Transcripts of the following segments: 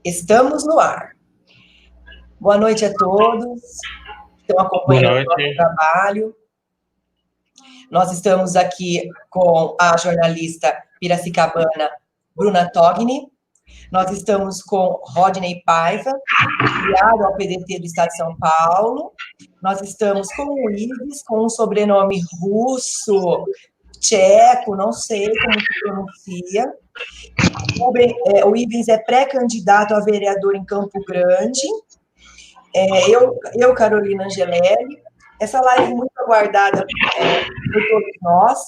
Estamos no ar. Boa noite a todos que estão acompanhando o nosso trabalho. Nós estamos aqui com a jornalista piracicabana Bruna Togni. Nós estamos com Rodney Paiva, filiado ao PDT do Estado de São Paulo. Nós estamos com o Ives, com um sobrenome russo, tcheco, não sei como se pronuncia. O Ives é pré-candidato a vereador em Campo Grande. Eu, Carolina Angelelli. Essa live muito aguardada por todos nós.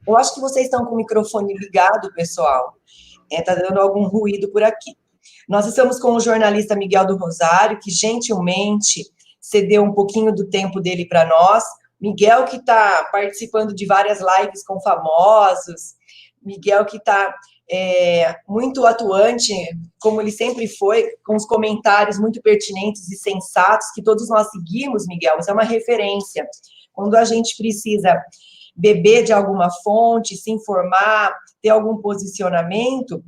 Eu acho que vocês estão com o microfone ligado, pessoal. Está dando algum ruído por aqui. Nós estamos com o jornalista Miguel do Rosário, que gentilmente cedeu um pouquinho do tempo dele para nós. Miguel, que está participando de várias lives com famosos. Miguel, que está muito atuante, como ele sempre foi, com os comentários muito pertinentes e sensatos, que todos nós seguimos, Miguel. Você é uma referência. Quando a gente precisa beber de alguma fonte, se informar, ter algum posicionamento,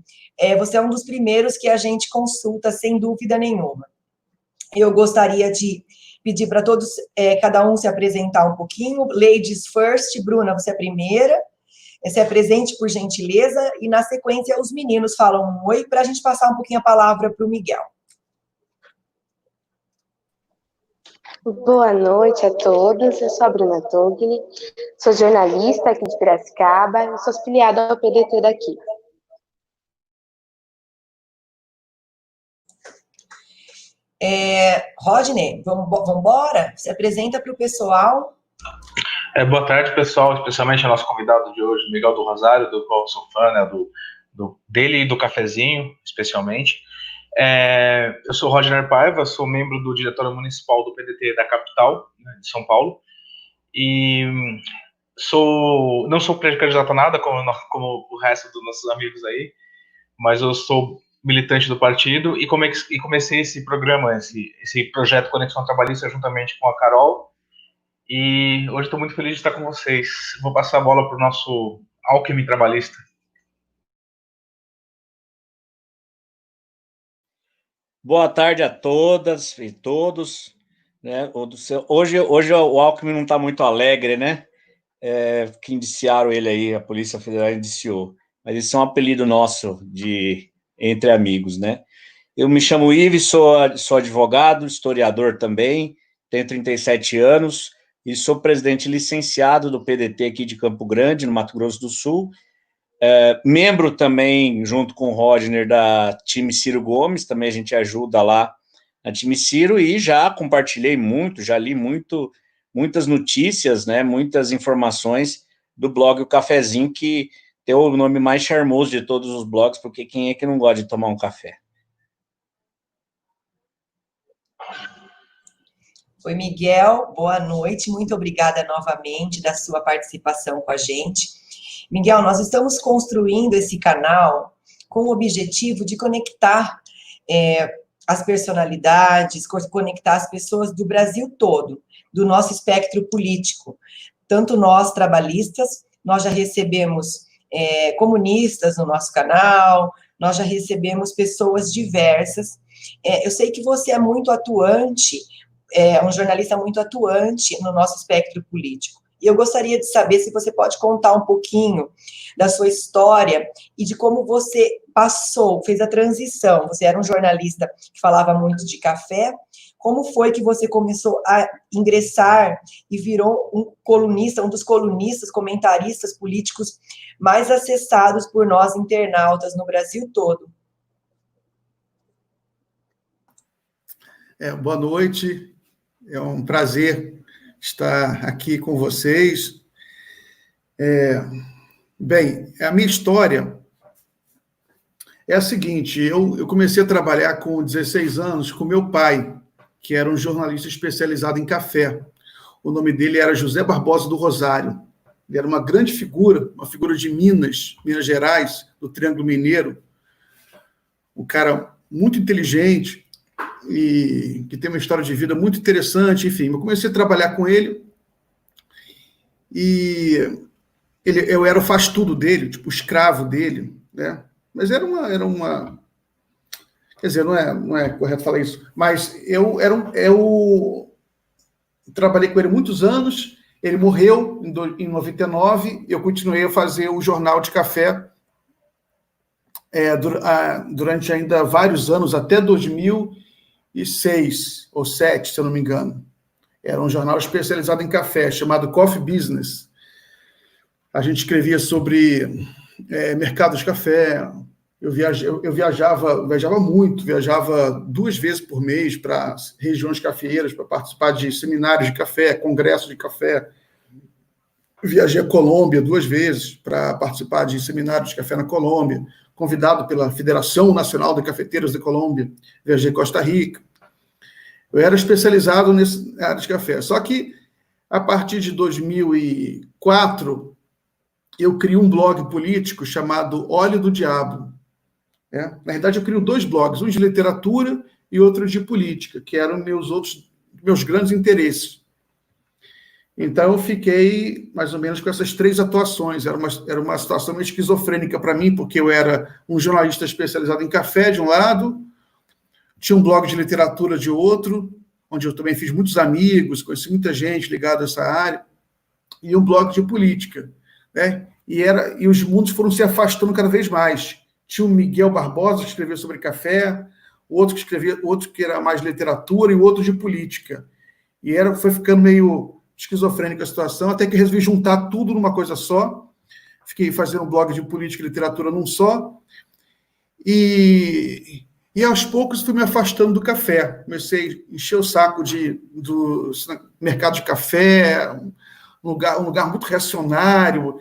você é um dos primeiros que a gente consulta, sem dúvida nenhuma. Eu gostaria de pedir para todos, cada um se apresentar um pouquinho. Ladies first. Bruna, você é a primeira. Se apresente, por gentileza, e, na sequência, os meninos falam um oi, para a gente passar um pouquinho a palavra para o Miguel. Boa noite a todos, eu sou a Bruna Togni, sou jornalista aqui de Piracicaba e sou filiada ao PDT daqui. Rodney, vamos embora? Se apresenta para o pessoal. Boa tarde, pessoal, especialmente ao nosso convidado de hoje, Miguel do Rosário, do qual eu sou fã, né, dele e do cafezinho, especialmente. Eu sou Rodney Paiva, sou membro do Diretório Municipal do PDT da capital, né, de São Paulo, e não sou pré-candidato a nada, como o resto dos nossos amigos aí, mas eu sou militante do partido e comecei esse programa, esse projeto Conexão Trabalhista juntamente com a Carol. E hoje estou muito feliz de estar com vocês. Vou passar a bola para o nosso Alckmin trabalhista. Boa tarde a todas e todos. Né? Hoje o Alckmin não está muito alegre, né? Que indiciaram ele aí, a Polícia Federal indiciou. Mas esse é um apelido nosso entre amigos, né? Eu me chamo Ives, sou advogado, historiador também, tenho 37 anos. E sou presidente licenciado do PDT aqui de Campo Grande, no Mato Grosso do Sul. Membro também, junto com o Rodner, da time Ciro Gomes, também a gente ajuda lá na time Ciro, e já compartilhei muito, já li muitas notícias, né, muitas informações do blog O Cafezinho, que tem o nome mais charmoso de todos os blogs, porque quem é que não gosta de tomar um café? Oi, Miguel, boa noite, muito obrigada novamente da sua participação com a gente. Miguel, nós estamos construindo esse canal com o objetivo de conectar as personalidades, conectar as pessoas do Brasil todo, do nosso espectro político. Tanto nós, trabalhistas, nós já recebemos comunistas no nosso canal, nós já recebemos pessoas diversas. Eu sei que você é muito atuante, um jornalista muito atuante no nosso espectro político. E eu gostaria de saber se você pode contar um pouquinho da sua história e de como você fez a transição. Você era um jornalista que falava muito de café. Como foi que você começou a ingressar e virou um colunista, um dos colunistas, comentaristas políticos mais acessados por nós internautas no Brasil todo? Boa noite. É um prazer estar aqui com vocês. Bem, a minha história é a seguinte: eu comecei a trabalhar com 16 anos com meu pai, que era um jornalista especializado em café. O nome dele era José Barbosa do Rosário. Ele era uma grande figura, uma figura de Minas Gerais, do Triângulo Mineiro. Um cara muito inteligente, e que tem uma história de vida muito interessante, enfim. Eu comecei a trabalhar com ele e eu era o faz-tudo dele, tipo, o escravo dele, né? Mas era uma quer dizer, não é correto falar isso, mas eu trabalhei com ele muitos anos, ele morreu em 99, eu continuei a fazer o Jornal de Café durante ainda vários anos, até 2006 ou 2007, se eu não me engano. Era um jornal especializado em café, chamado Coffee Business. A gente escrevia sobre mercado de café. Eu viajava muito, viajava 2 vezes por mês para regiões cafeeiras, para participar de seminários de café, congressos de café. Viajei a Colômbia 2 vezes para participar de seminários de café na Colômbia, convidado pela Federação Nacional de Cafeteiros da Colômbia. Viajei a Costa Rica. Eu era especializado nessa área de café. Só que, a partir de 2004, eu criei um blog político chamado Óleo do Diabo. Na verdade, eu crio 2 blogs, um de literatura e outro de política, que eram meus grandes interesses. Então, eu fiquei mais ou menos com essas 3 atuações. Era uma situação meio esquizofrênica para mim, porque eu era um jornalista especializado em café, de um lado, tinha um blog de literatura de outro, onde eu também fiz muitos amigos, conheci muita gente ligada a essa área, e um blog de política. Né? E os mundos foram se afastando cada vez mais. Tinha o Miguel Barbosa, que escrevia sobre café, outro que era mais literatura, e o outro de política. E foi ficando meio esquizofrênica a situação, até que resolvi juntar tudo numa coisa só. Fiquei fazendo um blog de política e literatura num só. E aos poucos fui me afastando do café. Comecei a encher o saco do mercado de café, um lugar muito reacionário.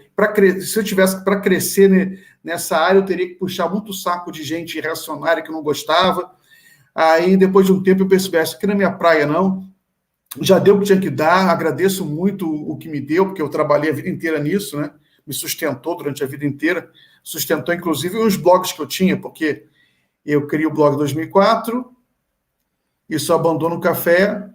Se eu tivesse para crescer nessa área, eu teria que puxar muito saco de gente reacionária que eu não gostava. Aí, depois de um tempo, eu percebi, isso aqui não é minha praia, não. Já deu o que tinha que dar, agradeço muito o que me deu, porque eu trabalhei a vida inteira nisso, né? Me sustentou durante a vida inteira, sustentou, inclusive, os blogs que eu tinha, porque eu criei o blog em 2004, e só abandono o café.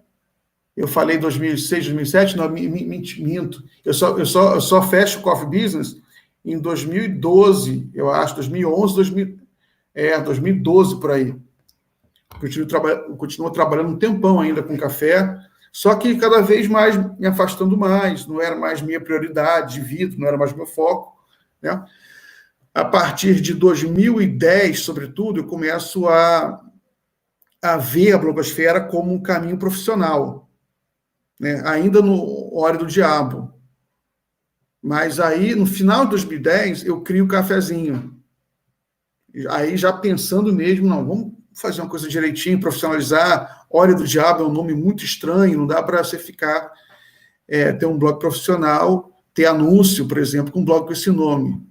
Eu falei 2006, 2007, não, minto. Eu só fecho o Coffee Business em 2012, eu acho, 2011, 2012, por aí. Continuo trabalhando um tempão ainda com café, só que cada vez mais me afastando mais, não era mais minha prioridade de vida, não era mais meu foco. Né? A partir de 2010, sobretudo, eu começo a ver a blogosfera como um caminho profissional. Né? Ainda no Óleo do Diabo. Mas aí, no final de 2010, eu crio o Cafezinho. Aí, já pensando mesmo, não, vamos fazer uma coisa direitinho, profissionalizar. Óleo do Diabo é um nome muito estranho, não dá para você ter um blog profissional, ter anúncio, por exemplo, com um blog com esse nome.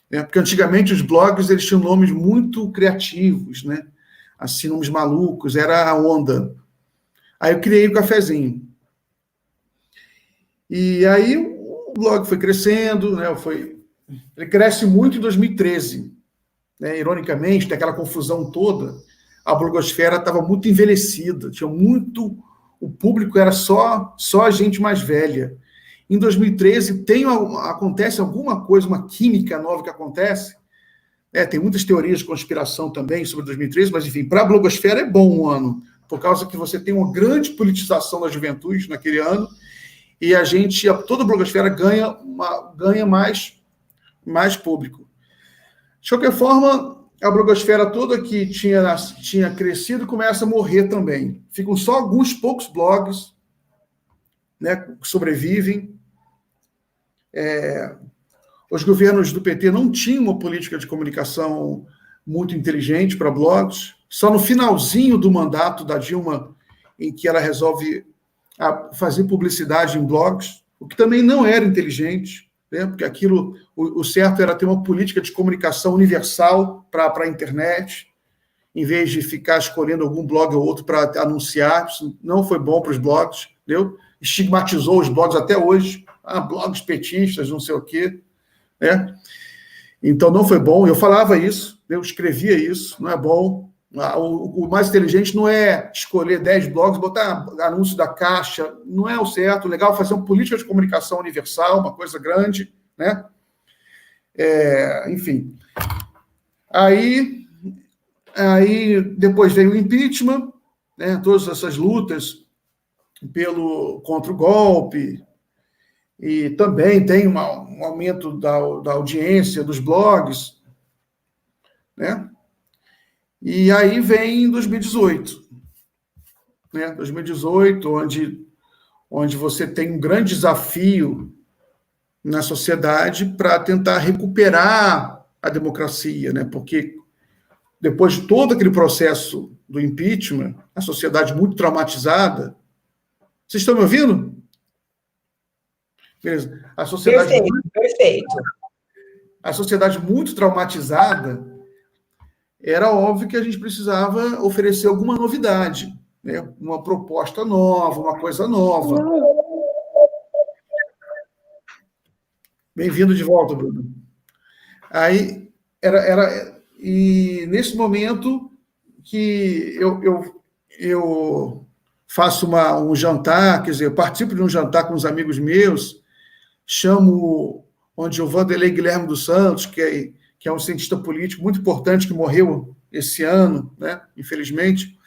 Né? Porque antigamente os blogs eles tinham nomes muito criativos, né? Assim, nomes malucos, era a onda. Aí eu criei o Cafezinho. E aí o blog foi crescendo, né? Ele cresce muito em 2013. Né? Ironicamente, tem aquela confusão toda, a blogosfera estava muito envelhecida, o público era só a gente mais velha. Em 2013, acontece alguma coisa, uma química nova que acontece. Tem muitas teorias de conspiração também sobre 2013, mas, enfim, para a blogosfera é bom um ano, por causa que você tem uma grande politização da juventude naquele ano, e toda a blogosfera ganha mais público. De qualquer forma, a blogosfera toda que tinha crescido começa a morrer também. Ficam só alguns poucos blogs, né, que sobrevivem. Os governos do PT não tinham uma política de comunicação muito inteligente para blogs. Só no finalzinho do mandato da Dilma, em que ela resolve fazer publicidade em blogs, o que também não era inteligente, né? Porque o certo era ter uma política de comunicação universal para a internet, em vez de ficar escolhendo algum blog ou outro para anunciar. Isso não foi bom para os blogs, entendeu? Estigmatizou os blogs até hoje, blogs petistas, não sei o quê. Né? Então, não foi bom. Eu falava isso, eu escrevia isso, não é bom. O mais inteligente não é escolher 10 blogs, botar anúncio da Caixa, não é o certo. O legal é fazer uma política de comunicação universal, uma coisa grande, né? Enfim. Aí depois veio o impeachment, né, todas essas lutas contra o golpe, e também tem um aumento da audiência dos blogs, né? E aí vem 2018, né? 2018, onde você tem um grande desafio na sociedade para tentar recuperar a democracia, né? Porque depois de todo aquele processo do impeachment, a sociedade muito traumatizada. Vocês estão me ouvindo? Beleza. Perfeito. A sociedade muito traumatizada, era óbvio que a gente precisava oferecer alguma novidade, né? Uma proposta nova, uma coisa nova. Bem-vindo de volta, Bruno. Aí, e nesse momento que eu faço um jantar, quer dizer, eu participo de um jantar com uns amigos meus, onde o Vanderlei Guilherme dos Santos, que é um cientista político muito importante, que morreu esse ano, né, infelizmente,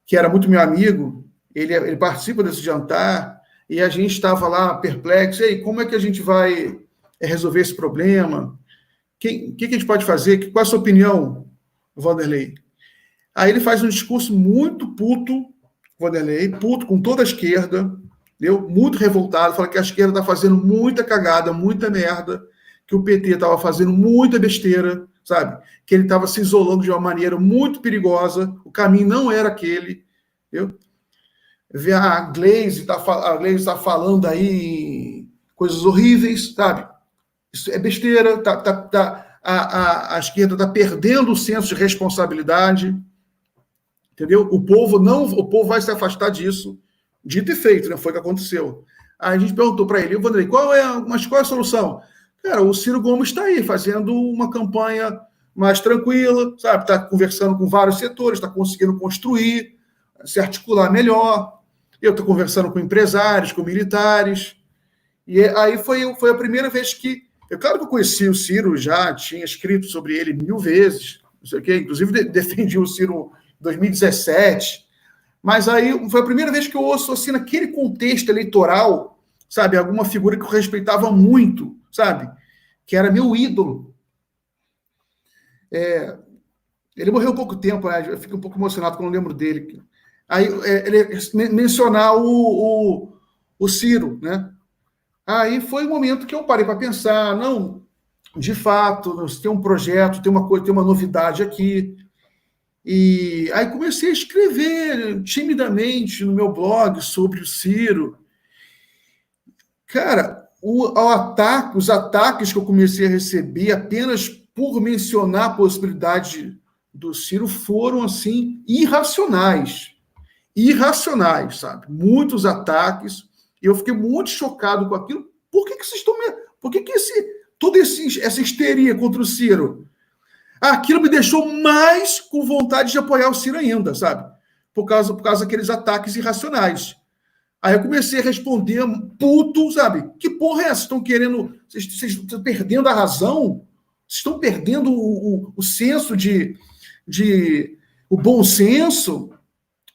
que era muito meu amigo, ele participa desse jantar, e a gente estava lá perplexo, e aí, como é que a gente vai resolver esse problema? O que a gente pode fazer? Qual é a sua opinião, Vanderlei? Aí ele faz um discurso muito puto, Vanderlei, puto com toda a esquerda, entendeu? Muito revoltado, fala que a esquerda está fazendo muita cagada, muita merda, que o PT estava fazendo muita besteira, sabe? Que ele estava se isolando de uma maneira muito perigosa, o caminho não era aquele, entendeu? A Gleisi está falando aí coisas horríveis, sabe? Isso é besteira, a esquerda está perdendo o senso de responsabilidade, entendeu? O povo vai se afastar disso, dito e feito, né? Foi o que aconteceu. Aí a gente perguntou para ele, Vanderlei, qual é a solução? Cara, o Ciro Gomes está aí, fazendo uma campanha mais tranquila, sabe? Está conversando com vários setores, está conseguindo construir, se articular melhor. Eu estou conversando com empresários, com militares. E aí foi a primeira vez que... Claro que eu conheci o Ciro já, tinha escrito sobre ele 1000 vezes, não sei o quê, inclusive defendi o Ciro em 2017, mas aí foi a primeira vez que eu ouço, assim, naquele contexto eleitoral, sabe, alguma figura que eu respeitava muito, sabe, que era meu ídolo. Ele morreu há pouco tempo, né? Eu fico um pouco emocionado quando eu lembro dele. Aí ele mencionar o Ciro, né? Aí foi o momento que eu parei para pensar, não, de fato, tem um projeto, tem uma coisa, tem uma novidade aqui. E aí comecei a escrever timidamente no meu blog sobre o Ciro. Cara, os ataques que eu comecei a receber apenas por mencionar a possibilidade do Ciro foram, assim, irracionais. Irracionais, sabe? Muitos ataques. E eu fiquei muito chocado com aquilo. Por que vocês estão... Por que toda essa histeria contra o Ciro? Aquilo me deixou mais com vontade de apoiar o Ciro ainda, sabe? Por causa daqueles ataques irracionais. Aí eu comecei a responder puto, sabe? Que porra é essa? Estão querendo... Vocês estão perdendo a razão? Vocês estão perdendo o senso o bom senso?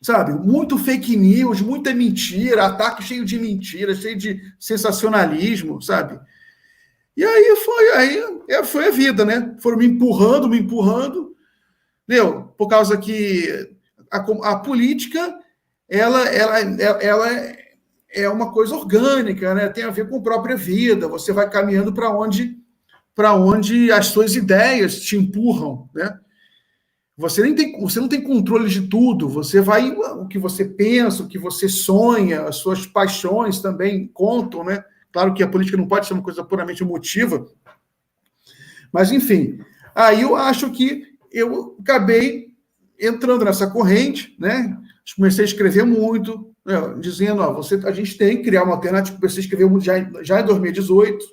Sabe? Muito fake news, muita mentira, ataque cheio de mentira, cheio de sensacionalismo, sabe? E aí foi a vida, né? Foram me empurrando, entendeu? Por causa que a política, ela é uma coisa orgânica, né? Tem a ver com a própria vida. Você vai caminhando para onde as suas ideias te empurram, né? Você não tem controle de tudo, você vai, o que você pensa, o que você sonha, as suas paixões também contam, né? Claro que a política não pode ser uma coisa puramente emotiva, mas, enfim, aí eu acho que eu acabei entrando nessa corrente, né? Comecei a escrever muito, né? Dizendo, a gente tem que criar uma alternativa, comecei a escrever muito já em 2018,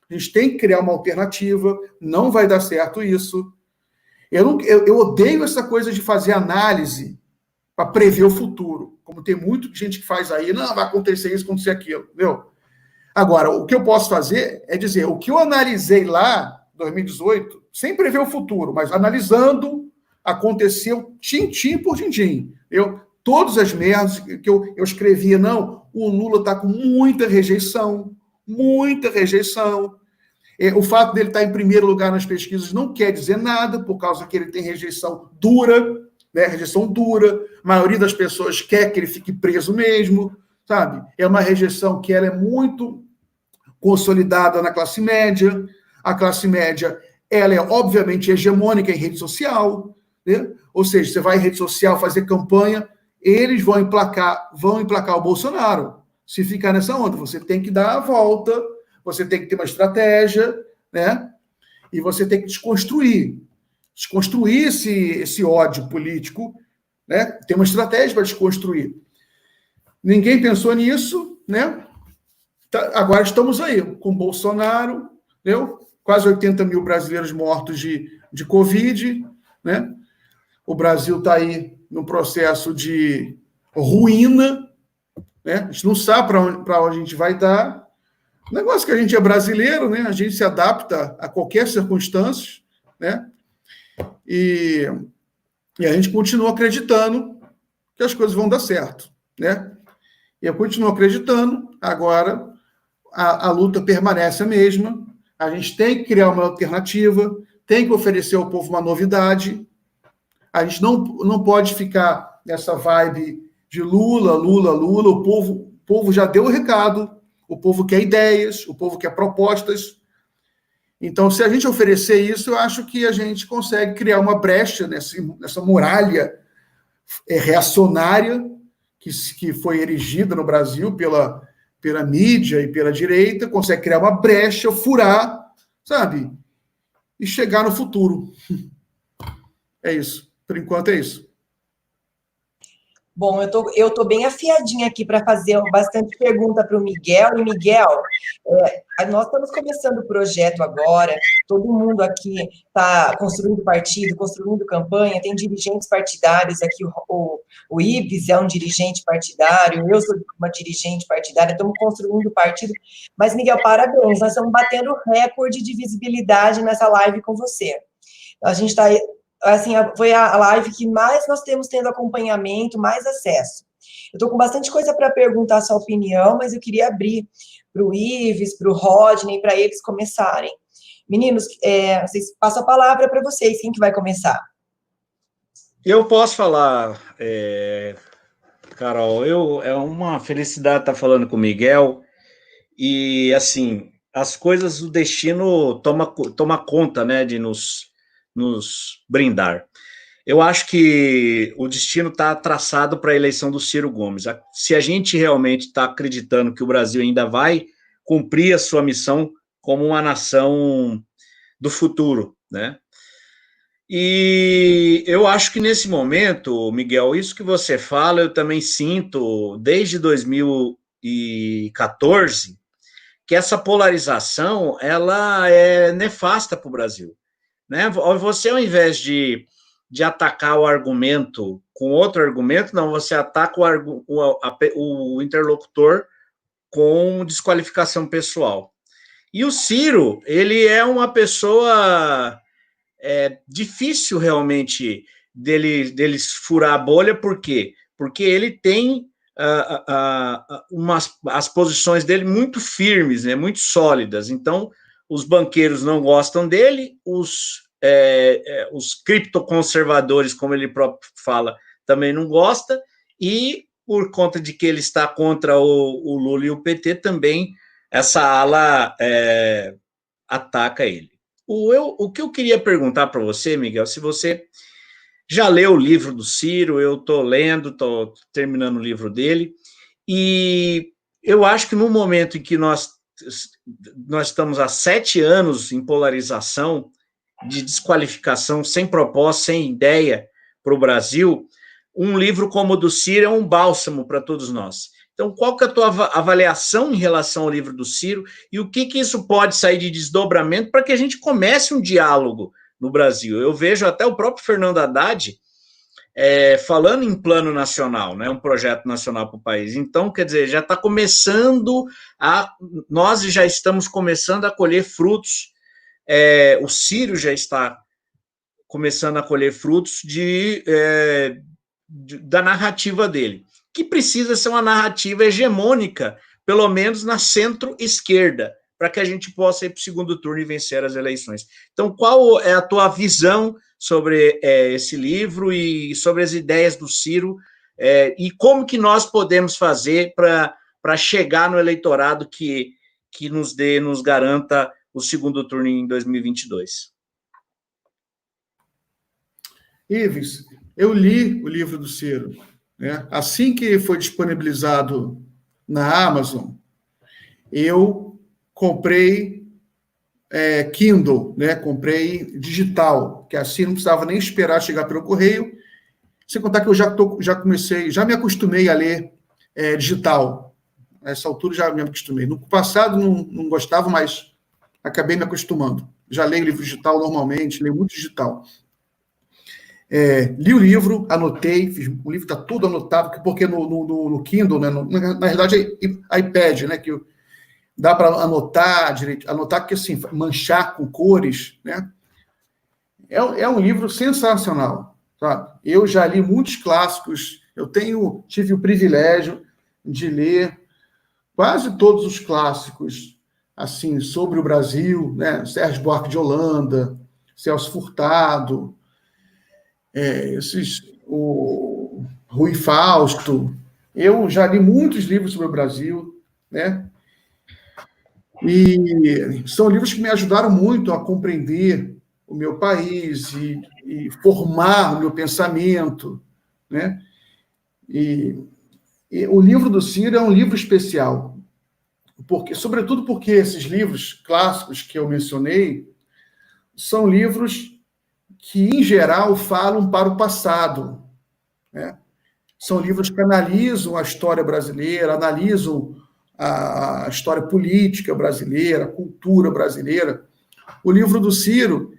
a gente tem que criar uma alternativa, não vai dar certo isso. Eu odeio essa coisa de fazer análise para prever o futuro, como tem muita gente que faz aí, não, vai acontecer isso, acontecer aquilo, entendeu? Agora, o que eu posso fazer é dizer, o que eu analisei lá, 2018, sem prever o futuro, mas analisando, aconteceu tintim por tintim. Todas as merdas que eu escrevia, não, o Lula está com muita rejeição. O fato dele estar em primeiro lugar nas pesquisas não quer dizer nada, por causa que ele tem rejeição dura, né? Rejeição dura. A maioria das pessoas quer que ele fique preso mesmo, sabe? É uma rejeição que ela é muito consolidada na classe média. A classe média, ela é obviamente hegemônica em rede social, né? Ou seja, você vai em rede social fazer campanha, eles vão emplacar o Bolsonaro. Se ficar nessa onda, você tem que dar a volta, você tem que ter uma estratégia, né? E você tem que desconstruir esse ódio político, né? Tem uma estratégia para desconstruir. Ninguém pensou nisso, né? Agora estamos aí, com Bolsonaro, entendeu? Quase 80 mil brasileiros mortos de Covid, né? O Brasil está aí no processo de ruína, né? A gente não sabe para onde a gente vai dar. O negócio é que a gente é brasileiro, né? A gente se adapta a qualquer circunstância, né? E a gente continua acreditando que as coisas vão dar certo, né? E eu continuo acreditando. Agora, a luta permanece a mesma. A gente tem que criar uma alternativa, tem que oferecer ao povo uma novidade. A gente não pode ficar nessa vibe de Lula. O povo já deu o recado, o povo quer ideias, o povo quer propostas. Então, se a gente oferecer isso, eu acho que a gente consegue criar uma brecha nessa muralha reacionária que foi erigida no Brasil pela mídia e pela direita, consegue criar uma brecha, furar, sabe? E chegar no futuro. É isso. Por enquanto é isso. Bom, eu tô bem afiadinha aqui para fazer bastante pergunta para o Miguel. E, Miguel, nós estamos começando o projeto agora, todo mundo aqui está construindo partido, construindo campanha, tem dirigentes partidários aqui, o Ives é um dirigente partidário, eu sou uma dirigente partidária, estamos construindo partido. Mas, Miguel, parabéns, nós estamos batendo recorde de visibilidade nessa live com você. A gente está... Assim, foi a live que mais nós temos tendo acompanhamento, mais acesso. Eu estou com bastante coisa para perguntar a sua opinião, mas eu queria abrir para o Ives, para o Rodney, para eles começarem. Meninos, vocês, passo a palavra para vocês, quem que vai começar? Eu posso falar, Carol, é uma felicidade estar falando com o Miguel, e, assim, as coisas, o destino toma conta, né, de nos brindar. Eu acho que o destino está traçado para a eleição do Ciro Gomes. Se a gente realmente está acreditando que o Brasil ainda vai cumprir a sua missão como uma nação do futuro, né? E eu acho que nesse momento, Miguel, isso que você fala, eu também sinto desde 2014, que essa polarização, ela é nefasta para o Brasil. Né? Você, ao invés de atacar o argumento com outro argumento, não, você ataca o interlocutor com desqualificação pessoal. E o Ciro, ele é uma pessoa difícil realmente dele furar a bolha, por quê? Porque ele tem as posições dele muito firmes, né, muito sólidas. Então, os banqueiros não gostam dele, os criptoconservadores, como ele próprio fala, também não gostam, e por conta de que ele está contra o Lula e o PT, também essa ala ataca ele. O que eu queria perguntar para você, Miguel, se você já leu o livro do Ciro, eu estou lendo, estou terminando o livro dele, e eu acho que no momento em que nós estamos há 7 anos em polarização, de desqualificação, sem proposta, sem ideia para o Brasil, um livro como o do Ciro é um bálsamo para todos nós. Então, qual que é a tua avaliação em relação ao livro do Ciro e o que isso pode sair de desdobramento para que a gente comece um diálogo no Brasil? Eu vejo até o próprio Fernando Haddad falando em plano nacional, né, um projeto nacional para o país. Então, quer dizer, já está começando nós já estamos começando a colher frutos o Ciro já está começando a colher frutos da narrativa dele, que precisa ser uma narrativa hegemônica, pelo menos na centro-esquerda, para que a gente possa ir para o segundo turno e vencer as eleições. Então, qual é a tua visão sobre esse livro e sobre as ideias do Ciro, e como que nós podemos fazer para chegar no eleitorado que nos garanta o segundo turno em 2022? Ives, eu li o livro do Ciro, né? Assim que foi disponibilizado na Amazon, eu comprei Kindle, né? Comprei digital, que assim não precisava nem esperar chegar pelo correio. Sem contar que eu já me acostumei a ler digital. Nessa altura já me acostumei. No passado não gostava, mas acabei me acostumando. Já leio livro digital normalmente, leio muito digital. Li o livro, anotei, o livro está todo anotado, porque no Kindle, né, na realidade é iPad, né, que dá para anotar direito, anotar que assim, manchar com cores, né? É um livro sensacional, sabe? Eu já li muitos clássicos, tive o privilégio de ler quase todos os clássicos, assim, sobre o Brasil, né? Sérgio Buarque de Holanda, Celso Furtado, o Rui Fausto. Eu já li muitos livros sobre o Brasil, né? E são livros que me ajudaram muito a compreender o meu país e formar o meu pensamento, né? E o livro do Ciro é um livro especial, sobretudo porque esses livros clássicos que eu mencionei são livros que, em geral, falam para o passado, né? São livros que analisam a história brasileira, analisam a história política brasileira, a cultura brasileira. O livro do Ciro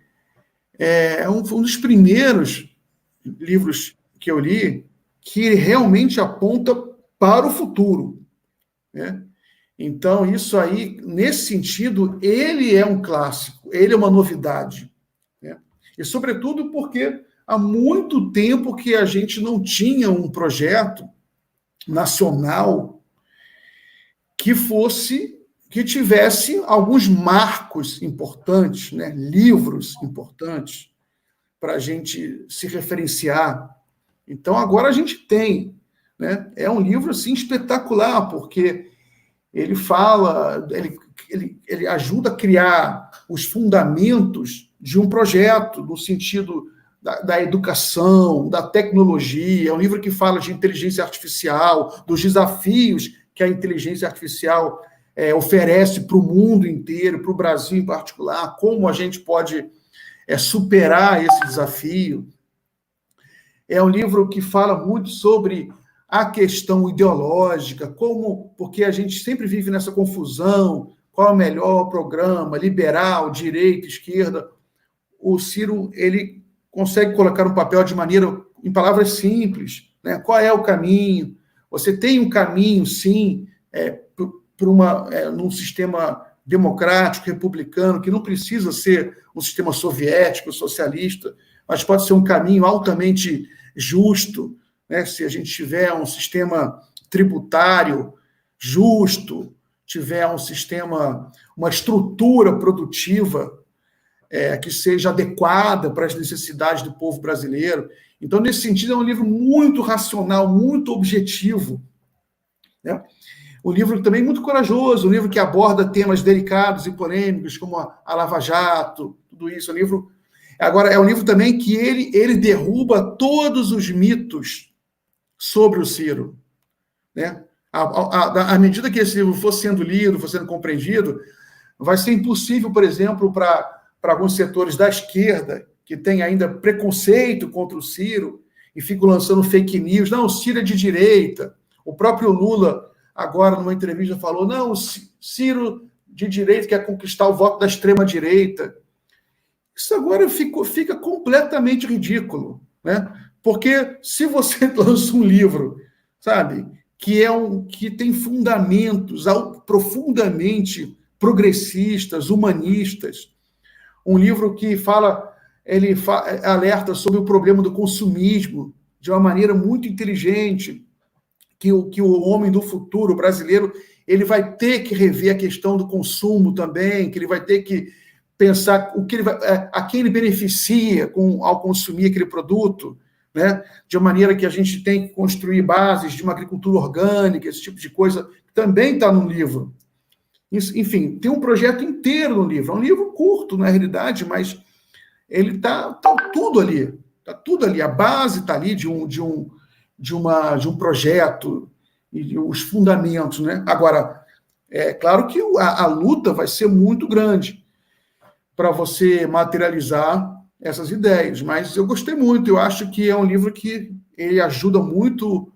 é um dos primeiros livros que eu li que realmente aponta para o futuro, né? Então, isso aí, nesse sentido, ele é um clássico, ele é uma novidade, né? E, sobretudo, porque há muito tempo que a gente não tinha um projeto nacional que tivesse alguns marcos importantes, né? Livros importantes para a gente se referenciar. Então, agora a gente tem, né? É um livro assim, espetacular, porque ele fala, ele ajuda a criar os fundamentos de um projeto, no sentido da educação, da tecnologia. É um livro que fala de inteligência artificial, dos desafios que a inteligência artificial oferece para o mundo inteiro, para o Brasil em particular, como a gente pode superar esse desafio. É um livro que fala muito sobre a questão ideológica, porque a gente sempre vive nessa confusão, qual é o melhor programa, liberal, direita, esquerda. O Ciro, ele consegue colocar um papel em palavras simples, né? Qual é o caminho? Você tem um caminho, sim, num sistema democrático, republicano, que não precisa ser um sistema soviético, socialista, mas pode ser um caminho altamente justo, né? Se a gente tiver um sistema tributário justo, tiver uma estrutura produtiva que seja adequada para as necessidades do povo brasileiro. Então, nesse sentido, é um livro muito racional, muito objetivo, né? Um livro também muito corajoso, um livro que aborda temas delicados e polêmicos, como a Lava Jato, tudo isso. Agora, é um livro também que ele derruba todos os mitos sobre o Ciro, né? À medida que esse livro for sendo lido, for sendo compreendido, vai ser impossível, por exemplo, para alguns setores da esquerda que têm ainda preconceito contra o Ciro e ficam lançando fake news. Não, o Ciro é de direita. O próprio Lula, agora, numa entrevista, falou: não, o Ciro de direita quer conquistar o voto da extrema-direita. Isso agora fica completamente ridículo, né? Porque se você lança um livro, sabe, que tem fundamentos profundamente progressistas, humanistas, um livro que alerta sobre o problema do consumismo de uma maneira muito inteligente, que o homem do futuro brasileiro ele vai ter que rever a questão do consumo também, que ele vai ter que pensar a quem ele beneficia ao consumir aquele produto, né? De uma maneira que a gente tem que construir bases de uma agricultura orgânica, esse tipo de coisa, também está no livro. Enfim, tem um projeto inteiro no livro. É um livro curto, na realidade, mas ele tá tudo ali. Está tudo ali. A base está ali de um projeto e os fundamentos, né? Agora, é claro que a luta vai ser muito grande para você materializar essas ideias, mas eu gostei muito. Eu acho que é um livro que ele ajuda muito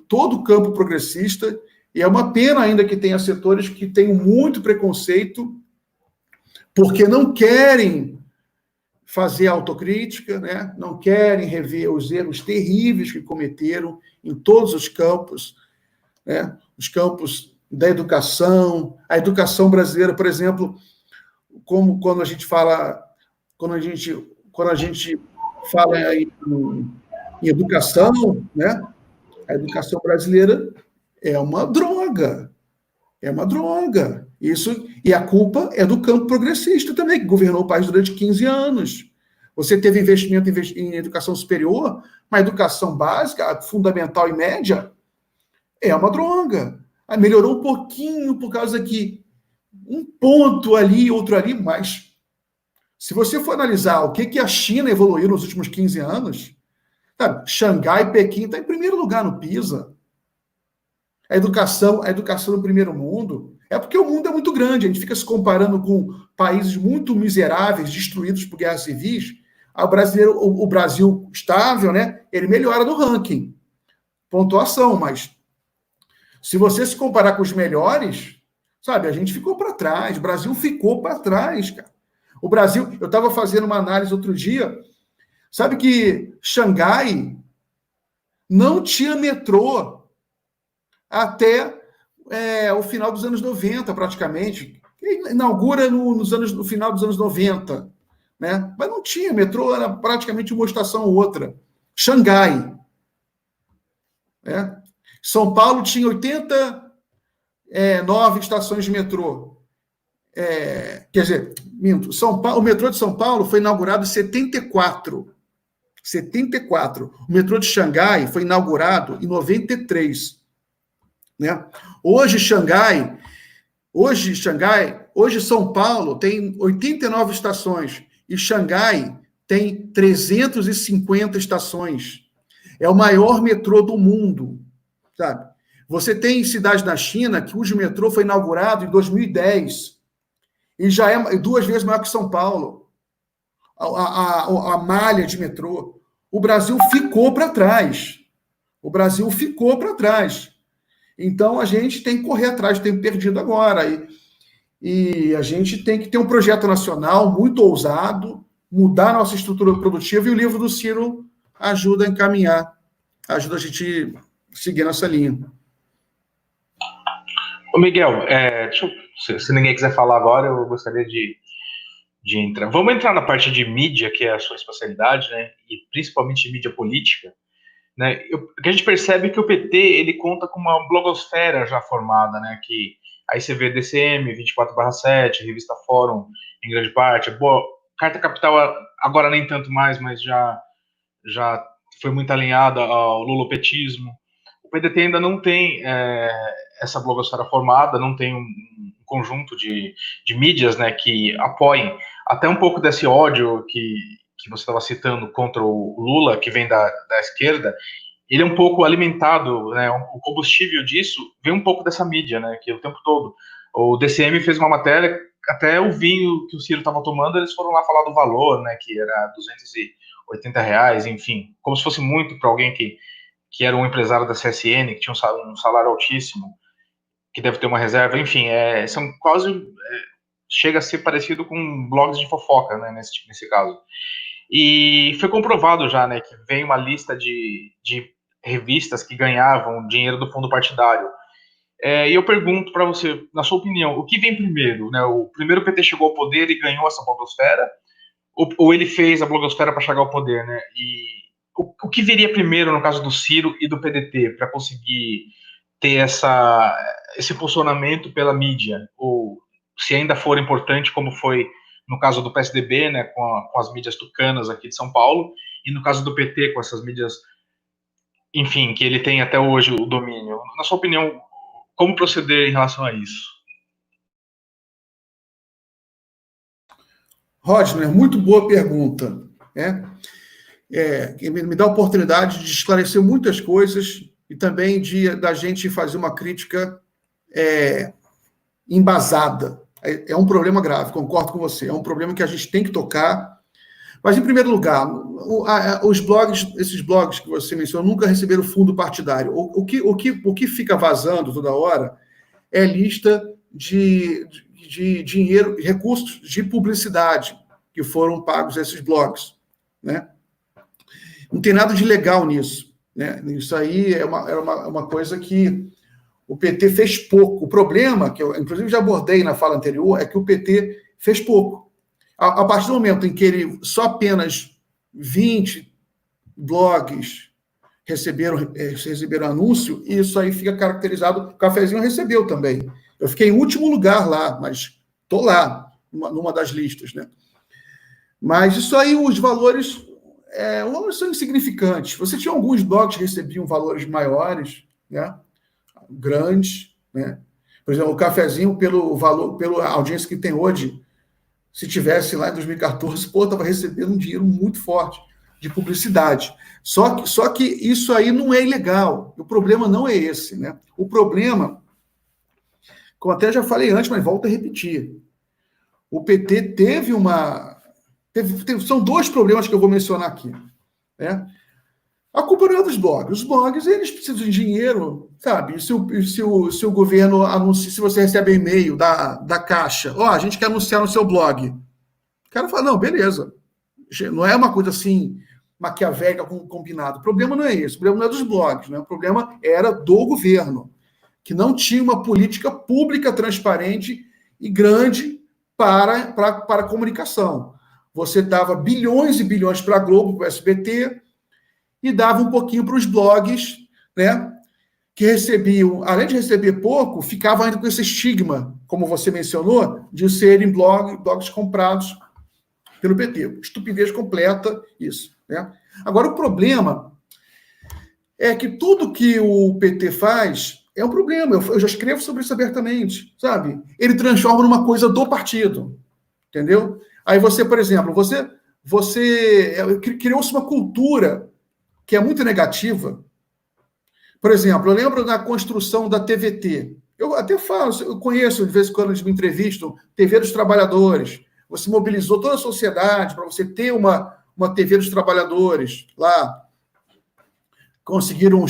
todo o campo progressista, e é uma pena ainda que tenha setores que têm muito preconceito porque não querem fazer autocrítica, né? Não querem rever os erros terríveis que cometeram em todos os campos, né? Os campos da educação, a educação brasileira, por exemplo, como quando a gente fala em educação, né? A educação brasileira é uma droga. É uma droga. E a culpa é do campo progressista também, que governou o país durante 15 anos. Você teve investimento em educação superior, mas educação básica, fundamental e média, é uma droga. Melhorou um pouquinho por causa que um ponto ali, outro ali, mas se você for analisar o que a China evoluiu nos últimos 15 anos, sabe, Xangai e Pequim está em primeiro lugar no PISA. A educação no primeiro mundo, é porque o mundo é muito grande, a gente fica se comparando com países muito miseráveis, destruídos por guerras civis. O Brasil estável, né, ele melhora no ranking, pontuação, mas se você se comparar com os melhores, sabe, a gente ficou para trás, o Brasil ficou para trás, cara. O Brasil, eu estava fazendo uma análise outro dia, sabe que Xangai não tinha metrô até o final dos anos 90, praticamente. Inaugura no final dos anos 90, né? Mas não tinha metrô, era praticamente uma estação ou outra. Xangai. Né? São Paulo tinha 89 estações de metrô. Quer dizer, minto, o metrô de São Paulo foi inaugurado em 74. 74. O metrô de Xangai foi inaugurado em 93. Né? Hoje São Paulo tem 89 estações e Xangai tem 350 estações. É o maior metrô do mundo, sabe? Você tem cidades na China cujo metrô foi inaugurado em 2010 e já é 2 vezes maior que São Paulo. A malha de metrô. O Brasil ficou para trás. Então, a gente tem que correr atrás, tem perdido agora. E a gente tem que ter um projeto nacional muito ousado, mudar nossa estrutura produtiva, e o livro do Ciro ajuda a encaminhar, ajuda a gente seguir nessa linha. Ô Miguel, se ninguém quiser falar agora, eu gostaria de entrar. Vamos entrar na parte de mídia, que é a sua especialidade, né? E principalmente mídia política. Né? O que a gente percebe é que o PT ele conta com uma blogosfera já formada, né? Que aí você vê DCM, 24/7, Revista Fórum, em grande parte. Boa, Carta Capital agora nem tanto mais, mas já foi muito alinhada ao lulopetismo. O PDT ainda não tem essa blogosfera formada, não tem um conjunto de mídias, né, que apoiem até um pouco desse ódio que você estava citando contra o Lula, que vem da esquerda. Ele é um pouco alimentado, né, o combustível disso vem um pouco dessa mídia, né, que o tempo todo. O DCM fez uma matéria, até o vinho que o Ciro estava tomando, eles foram lá falar do valor, né, que era R$280, enfim, como se fosse muito para alguém que era um empresário da CSN, que tinha um salário altíssimo, que deve ter uma reserva, enfim, são quase, chega a ser parecido com blogs de fofoca, né, nesse caso. E foi comprovado já, né, que vem uma lista de revistas que ganhavam dinheiro do fundo partidário. E eu pergunto para você, na sua opinião, o que vem primeiro? Né? O primeiro PT chegou ao poder e ganhou essa blogosfera, ou ele fez a blogosfera para chegar ao poder, né? E o que viria primeiro no caso do Ciro e do PDT para conseguir ter esse posicionamento pela mídia, ou se ainda for importante, como foi no caso do PSDB, né, com as mídias tucanas aqui de São Paulo, e no caso do PT, com essas mídias, enfim, que ele tem até hoje o domínio. Na sua opinião, como proceder em relação a isso? Rodner, muito boa pergunta. Me dá a oportunidade de esclarecer muitas coisas e também da gente fazer uma crítica embasada. É um problema grave, concordo com você. É um problema que a gente tem que tocar. Mas, em primeiro lugar, esses blogs que você mencionou nunca receberam fundo partidário. O que fica vazando toda hora é lista de dinheiro, recursos de publicidade que foram pagos a esses blogs, né? Não tem nada de legal nisso, né? Isso aí era uma coisa que o PT fez pouco. O problema, que eu inclusive já abordei na fala anterior, é que o PT fez pouco. A partir do momento em que ele só apenas 20 blogs receberam anúncio, isso aí fica caracterizado. O Cafezinho recebeu também. Eu fiquei em último lugar lá, mas estou lá, numa das listas, né? Mas isso aí, os valores são insignificantes. Você tinha alguns blogs que recebiam valores maiores, né? Grandes, né? Por exemplo, o Cafezinho, pela audiência que tem hoje, se tivesse lá em 2014, estava recebendo um dinheiro muito forte de publicidade. Só que isso aí não é ilegal. O problema não é esse, né? O problema, como até já falei antes, mas volto a repetir, o PT teve são dois problemas que eu vou mencionar aqui, né? A culpa não é dos blogs. Os blogs, eles precisam de dinheiro, sabe? Se o governo anuncia, se você recebe e-mail da Caixa, a gente quer anunciar no seu blog. O cara fala, não, beleza. Não é uma coisa assim, maquiavélica, combinado. O problema não é esse. O problema não é dos blogs, né? O problema era do governo, que não tinha uma política pública transparente e grande para a comunicação. Você dava bilhões e bilhões para a Globo, para o SBT, e dava um pouquinho para os blogs, né, que recebiam, além de receber pouco, ficavam ainda com esse estigma, como você mencionou, de serem blogs comprados pelo PT. Estupidez completa, isso, né? Agora, o problema é que tudo que o PT faz é um problema. Eu já escrevo sobre isso abertamente, sabe? Ele transforma numa coisa do partido, entendeu? Aí você, por exemplo, criou-se uma cultura que é muito negativa. Por exemplo, eu lembro da construção da TVT. Eu até falo, eu conheço, de vez em quando eles me entrevistam, TV dos Trabalhadores. Você mobilizou toda a sociedade para você ter uma TV dos Trabalhadores lá. Conseguiram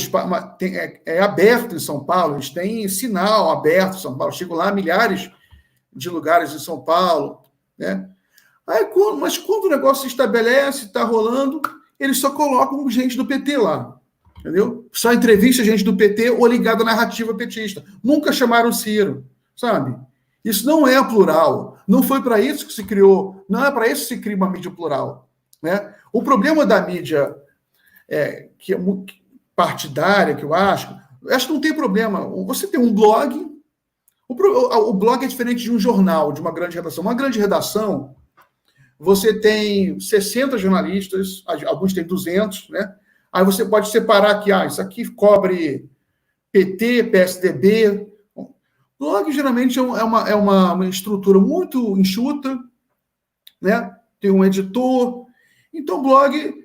é aberto em São Paulo, eles têm sinal aberto em São Paulo. Chegam lá milhares de lugares em São Paulo, né? Mas quando o negócio se estabelece, está rolando, eles só colocam gente do PT lá, entendeu? Só entrevista gente do PT ou ligada à narrativa petista. Nunca chamaram Ciro, sabe? Isso não é plural. Não foi para isso que se criou, não é para isso que se cria uma mídia plural, né? O problema da mídia que é partidária, que eu acho que não tem problema. Você tem um blog, o blog é diferente de um jornal, de uma grande redação. Uma grande redação, você tem 60 jornalistas, alguns têm 200, né? Aí você pode separar aqui, isso aqui cobre PT, PSDB. Blog, geralmente, é uma estrutura muito enxuta, né? Tem um editor. Então, blog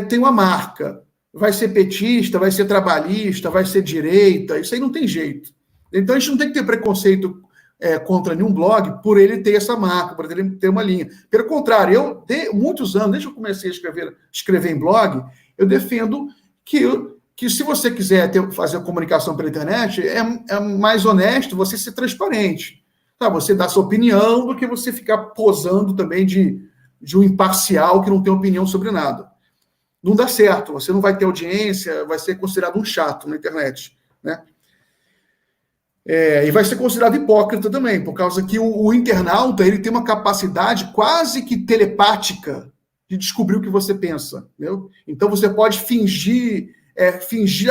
tem uma marca. Vai ser petista, vai ser trabalhista, vai ser direita. Isso aí não tem jeito. Então, a gente não tem que ter preconceito contra nenhum blog por ele ter essa marca, por ele ter uma linha. Pelo contrário, eu, muitos anos, desde que eu comecei a escrever em blog, eu defendo que se você quiser fazer a comunicação pela internet, é mais honesto você ser transparente. Tá? Você dar sua opinião do que você ficar posando também de um imparcial que não tem opinião sobre nada. Não dá certo, você não vai ter audiência, vai ser considerado um chato na internet, né? E vai ser considerado hipócrita também, por causa que o internauta ele tem uma capacidade quase que telepática de descobrir o que você pensa, entendeu? Então você pode fingir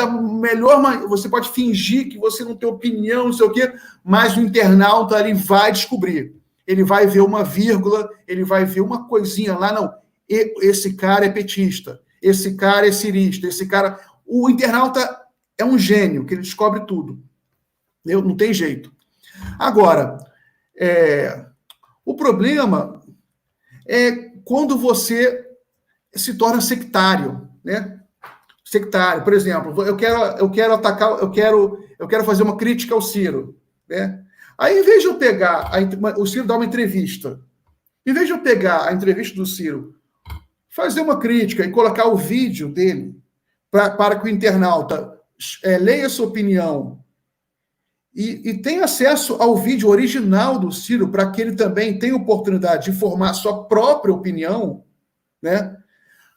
a melhor, você pode fingir que você não tem opinião, não sei o quê, mas o internauta ele vai descobrir. Ele vai ver uma vírgula, ele vai ver uma coisinha lá, não. Esse cara é petista, esse cara é cirista, esse cara. O internauta é um gênio, que ele descobre tudo. Não tem jeito. Agora, o problema é quando você se torna sectário, né? Sectário, por exemplo, eu quero fazer uma crítica ao Ciro, né? Aí, em vez de eu pegar, o Ciro dá uma entrevista, em vez de eu pegar a entrevista do Ciro, fazer uma crítica e colocar o vídeo dele para que o internauta leia sua opinião e tenha acesso ao vídeo original do Ciro para que ele também tenha oportunidade de formar sua própria opinião, né?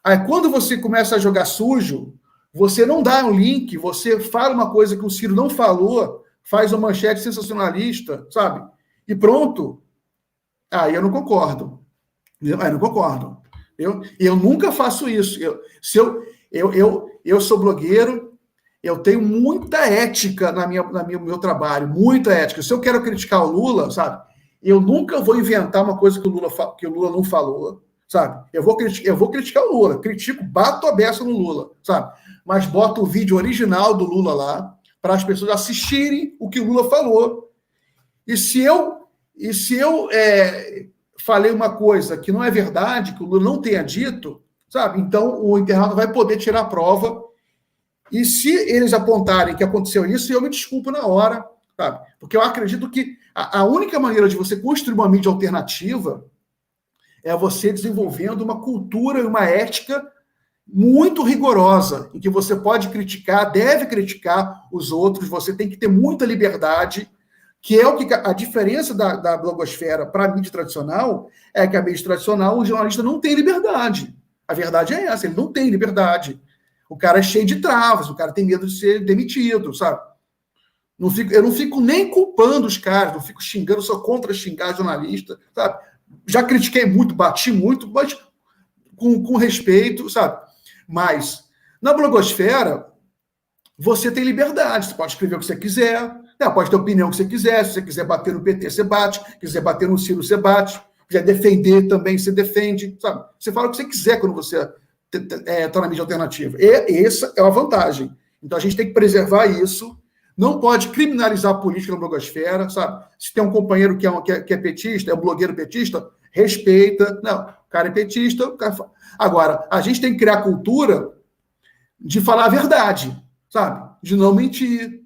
Aí, quando você começa a jogar sujo, você não dá um link, você fala uma coisa que o Ciro não falou, faz uma manchete sensacionalista, sabe? E pronto. Aí eu não concordo. Aí eu não concordo. Eu nunca faço isso. Eu sou blogueiro, eu tenho muita ética no meu trabalho, muita ética. Se eu quero criticar o Lula, sabe? Eu nunca vou inventar uma coisa que o Lula não falou, sabe? Eu vou criticar o Lula, bato a beça no Lula, sabe? Mas boto o vídeo original do Lula lá para as pessoas assistirem o que o Lula falou. E se eu falei uma coisa que não é verdade, que o Lula não tenha dito, sabe? Então o internauta vai poder tirar a prova. E se eles apontarem que aconteceu isso, eu me desculpo na hora, sabe? Porque eu acredito que a única maneira de você construir uma mídia alternativa é você desenvolvendo uma cultura e uma ética muito rigorosa, em que você pode criticar, deve criticar os outros, você tem que ter muita liberdade, que é o que a diferença da blogosfera para a mídia tradicional é que a mídia tradicional, o jornalista não tem liberdade. A verdade é essa, ele não tem liberdade. O cara é cheio de travas, o cara tem medo de ser demitido, sabe? Eu não fico nem culpando os caras, não fico xingando, sou contra xingar jornalista, sabe? Já critiquei muito, bati muito, mas com respeito, sabe? Mas na blogosfera, você tem liberdade, você pode escrever o que você quiser, pode ter a opinião que você quiser, se você quiser bater no PT, você bate, quiser bater no Ciro, você bate, quiser defender também, você defende, sabe? Você fala o que você quiser quando você está na mídia alternativa. E essa é a vantagem. Então a gente tem que preservar isso, não pode criminalizar a política na blogosfera, sabe? Se tem um companheiro que é petista, é um blogueiro petista, respeita. Não, o cara é petista. Agora, a gente tem que criar cultura de falar a verdade, sabe? De não mentir,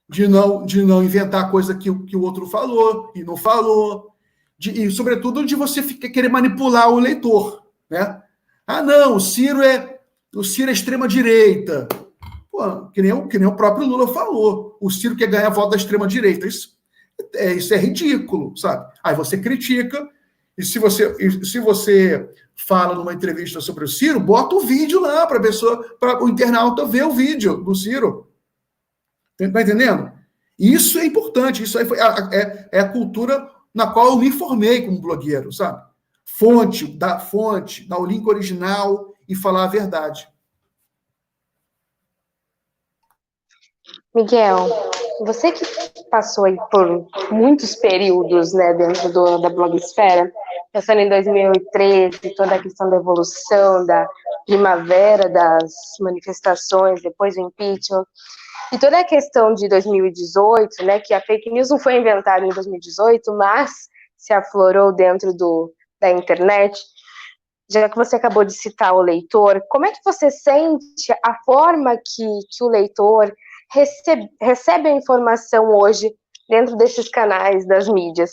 de não inventar coisa que o outro falou e não falou, e, sobretudo, de você querer manipular o leitor, né? Ah, não, o Ciro é extrema-direita. Pô, que nem o próprio Lula falou. O Ciro quer ganhar voto da extrema-direita. Isso é ridículo, sabe? Aí você critica, e se você fala numa entrevista sobre o Ciro, bota o vídeo lá para o internauta ver o vídeo do Ciro. Tá entendendo? Isso é importante, isso aí é a cultura na qual eu me formei como blogueiro, sabe? Dar o link original e falar a verdade. Miguel, você que passou aí por muitos períodos, né, dentro da blogosfera, pensando em 2013, toda a questão da evolução, da primavera, das manifestações, depois do impeachment, e toda a questão de 2018, né, que a fake news não foi inventada em 2018, mas se aflorou dentro da internet. Já que você acabou de citar o leitor, como é que você sente a forma que o leitor recebe a informação hoje dentro desses canais das mídias?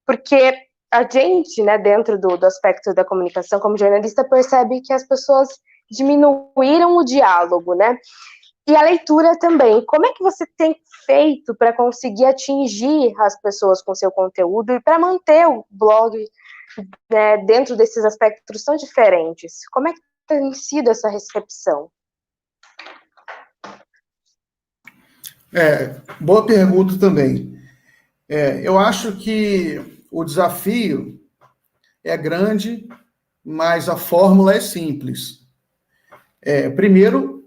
Porque a gente, né, dentro do aspecto da comunicação, como jornalista, percebe que as pessoas diminuíram o diálogo, né? E a leitura também. Como é que você tem feito para conseguir atingir as pessoas com seu conteúdo e para manter o blog, né, dentro desses aspectos tão diferentes? Como é que tem sido essa recepção? Boa pergunta também. Eu acho que o desafio é grande, mas a fórmula é simples. Primeiro,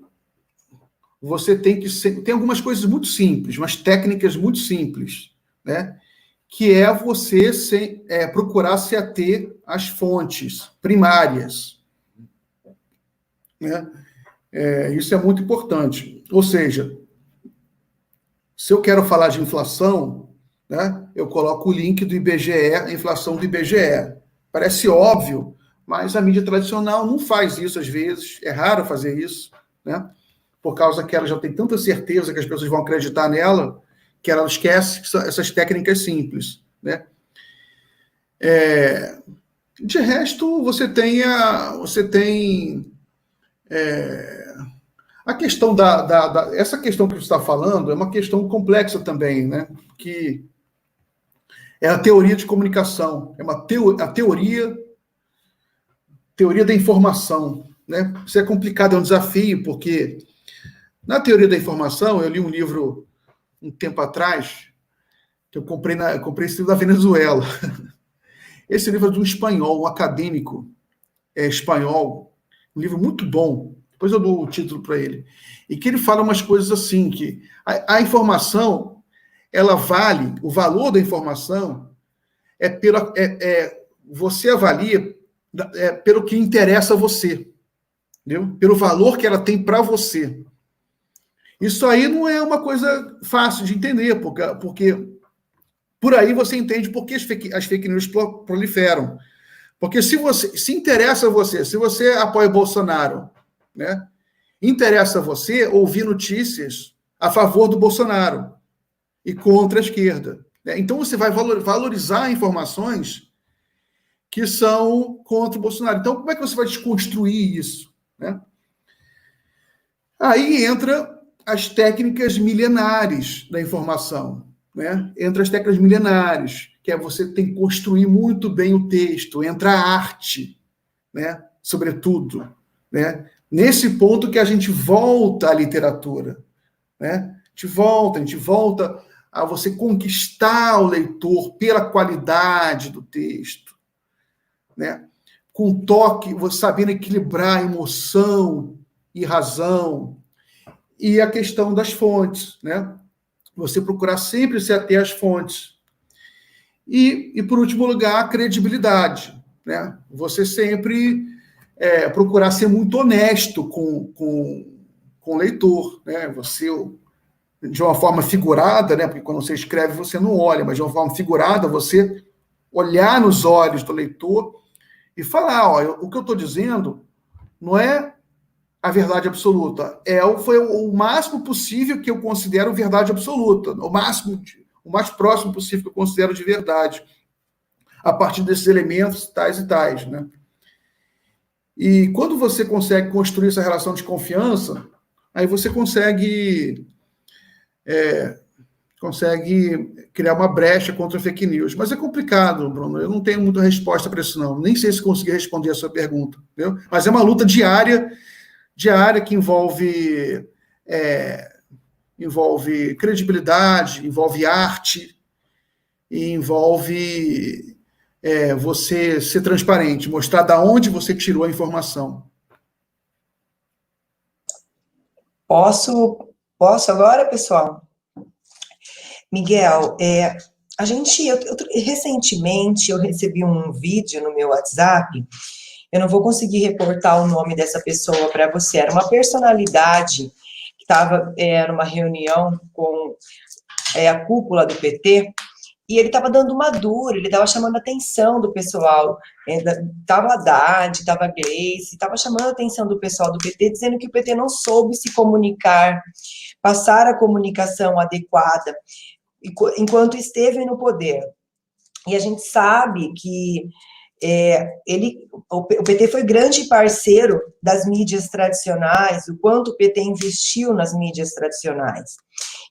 você tem algumas coisas muito simples, umas técnicas muito simples, né? Que é você procurar se ater às fontes primárias, né? Isso é muito importante. Ou seja, se eu quero falar de inflação, né, eu coloco o link do IBGE, a inflação do IBGE. Parece óbvio, mas a mídia tradicional não faz isso às vezes, é raro fazer isso, né? Por causa que ela já tem tanta certeza que as pessoas vão acreditar nela, que ela esquece essas técnicas simples, né? De resto, você tem a questão essa questão que você está falando é uma questão complexa também, né? Que é a teoria de comunicação, é a teoria da informação, né? Isso é complicado, é um desafio, porque na teoria da informação, eu li um livro um tempo atrás, que eu comprei esse livro da Venezuela. Esse livro é de um espanhol, um acadêmico espanhol, um livro muito bom. Depois eu dou o título para ele. E que ele fala umas coisas assim, que a informação, ela vale, o valor da informação você avalia pelo que interessa a você, entendeu? Pelo valor que ela tem para você. Isso aí não é uma coisa fácil de entender, porque por aí você entende por que as fake news proliferam. Porque se interessa a você, se você apoia o Bolsonaro, né, interessa a você ouvir notícias a favor do Bolsonaro e contra a esquerda, né? Então você vai valorizar informações que são contra o Bolsonaro. Então, como é que você vai desconstruir isso, né? Aí entra as técnicas milenares da informação, né? Entra as técnicas milenares, que você tem que construir muito bem o texto, entra a arte, né? Sobretudo, né? Nesse ponto que a gente volta à literatura, né? A gente volta a você conquistar o leitor pela qualidade do texto, né? Com toque, você sabendo equilibrar emoção e razão, e a questão das fontes, né? Você procurar sempre se ater às fontes. E por último lugar, a credibilidade, né? Você sempre procurar ser muito honesto com o leitor, né? Você, de uma forma figurada, né? Porque quando você escreve, você não olha, mas de uma forma figurada, você olhar nos olhos do leitor e falar, o que eu estou dizendo não é a verdade absoluta, foi o máximo possível que eu considero verdade absoluta, o mais próximo possível que eu considero de verdade, a partir desses elementos tais e tais, né? E quando você consegue construir essa relação de confiança, aí você consegue criar uma brecha contra a fake news. Mas é complicado, Bruno. Eu não tenho muita resposta para isso, não. Nem sei se consegui responder a sua pergunta, entendeu? Mas é uma luta diária que envolve credibilidade, envolve arte, e envolve você ser transparente, mostrar de onde você tirou a informação. Posso agora, pessoal? Miguel, recentemente eu recebi um vídeo no meu WhatsApp. Eu não vou conseguir reportar o nome dessa pessoa para você. Era uma personalidade que estava numa reunião com a cúpula do PT, e ele estava dando uma dura, ele estava chamando a atenção do pessoal. Estava Haddad, estava Gleice, estava chamando a atenção do pessoal do PT, dizendo que o PT não soube se comunicar, passar a comunicação adequada, enquanto esteve no poder. E a gente sabe que o PT foi grande parceiro das mídias tradicionais, o quanto o PT investiu nas mídias tradicionais.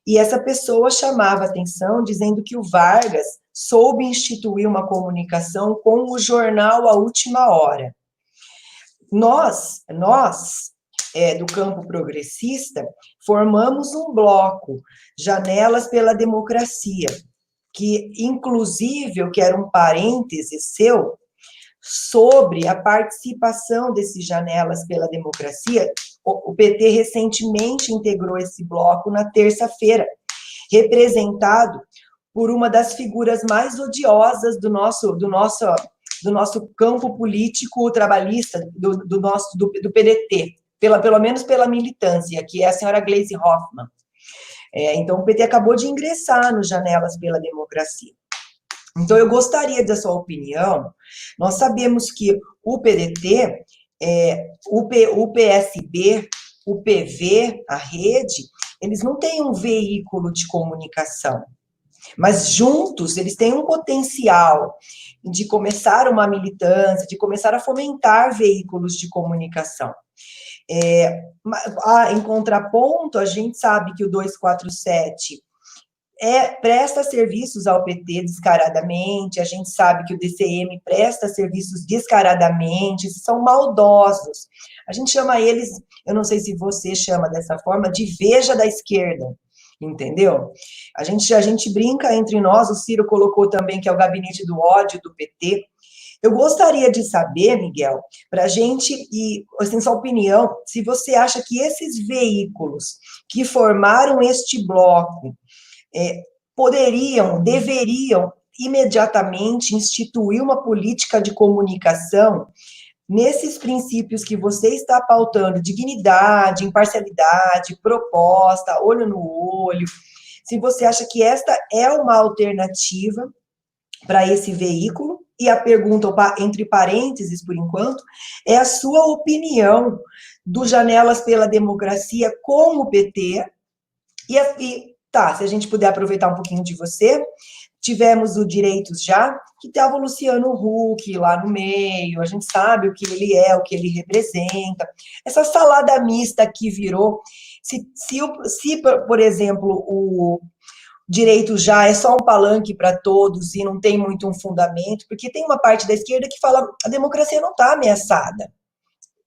E essa pessoa chamava atenção dizendo que o Vargas soube instituir uma comunicação com o jornal A Última Hora. Nós do campo progressista, formamos um bloco, Janelas pela Democracia, que, inclusive, eu quero um parêntese seu, sobre a participação desses Janelas pela Democracia. O PT recentemente integrou esse bloco na terça-feira, representado por uma das figuras mais odiosas do nosso campo político trabalhista, do PDT, pelo menos pela militância, que é a senhora Gleisi Hoffmann. Então, o PT acabou de ingressar no Janelas pela Democracia. Então, eu gostaria da sua opinião. Nós sabemos que o PDT, o PSB, o PV, a rede, eles não têm um veículo de comunicação, mas juntos eles têm um potencial de começar uma militância, de começar a fomentar veículos de comunicação. Em contraponto, a gente sabe que o 247 presta serviços ao PT descaradamente, a gente sabe que o DCM presta serviços descaradamente, são maldosos. A gente chama eles, eu não sei se você chama dessa forma, de veja da esquerda, entendeu? A gente brinca entre nós, o Ciro colocou também que é o gabinete do ódio do PT. Eu gostaria de saber, Miguel, para a gente, e assim, sua opinião, se você acha que esses veículos que formaram este bloco deveriam imediatamente instituir uma política de comunicação nesses princípios que você está pautando, dignidade, imparcialidade, proposta, olho no olho, se você acha que esta é uma alternativa para esse veículo, e a pergunta, entre parênteses, por enquanto, é a sua opinião do Janelas pela Democracia com o PT, se a gente puder aproveitar um pouquinho de você, tivemos o Direitos Já, que estava o Luciano Huck lá no meio, a gente sabe o que ele é, o que ele representa, essa salada mista que virou, se por exemplo, o Direitos Já é só um palanque para todos e não tem muito um fundamento, porque tem uma parte da esquerda que fala a democracia não está ameaçada.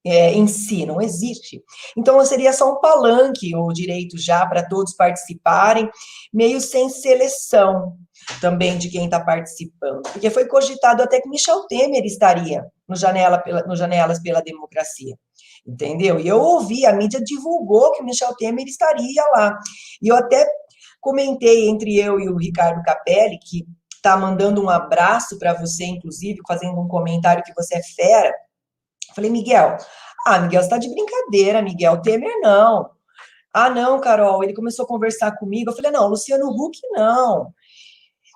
Em si, não existe. Então, seria só um palanque, o Direito Já, para todos participarem, meio sem seleção também de quem está participando. Porque foi cogitado até que Michel Temer estaria no Janelas pela Democracia, entendeu? E eu ouvi, a mídia divulgou que Michel Temer estaria lá. E eu até comentei entre eu e o Ricardo Capelli, que está mandando um abraço para você, inclusive, fazendo um comentário que você é fera. Falei, Miguel, você está de brincadeira, Miguel, Temer não. Não, Carol, ele começou a conversar comigo, eu falei, não, Luciano Huck não.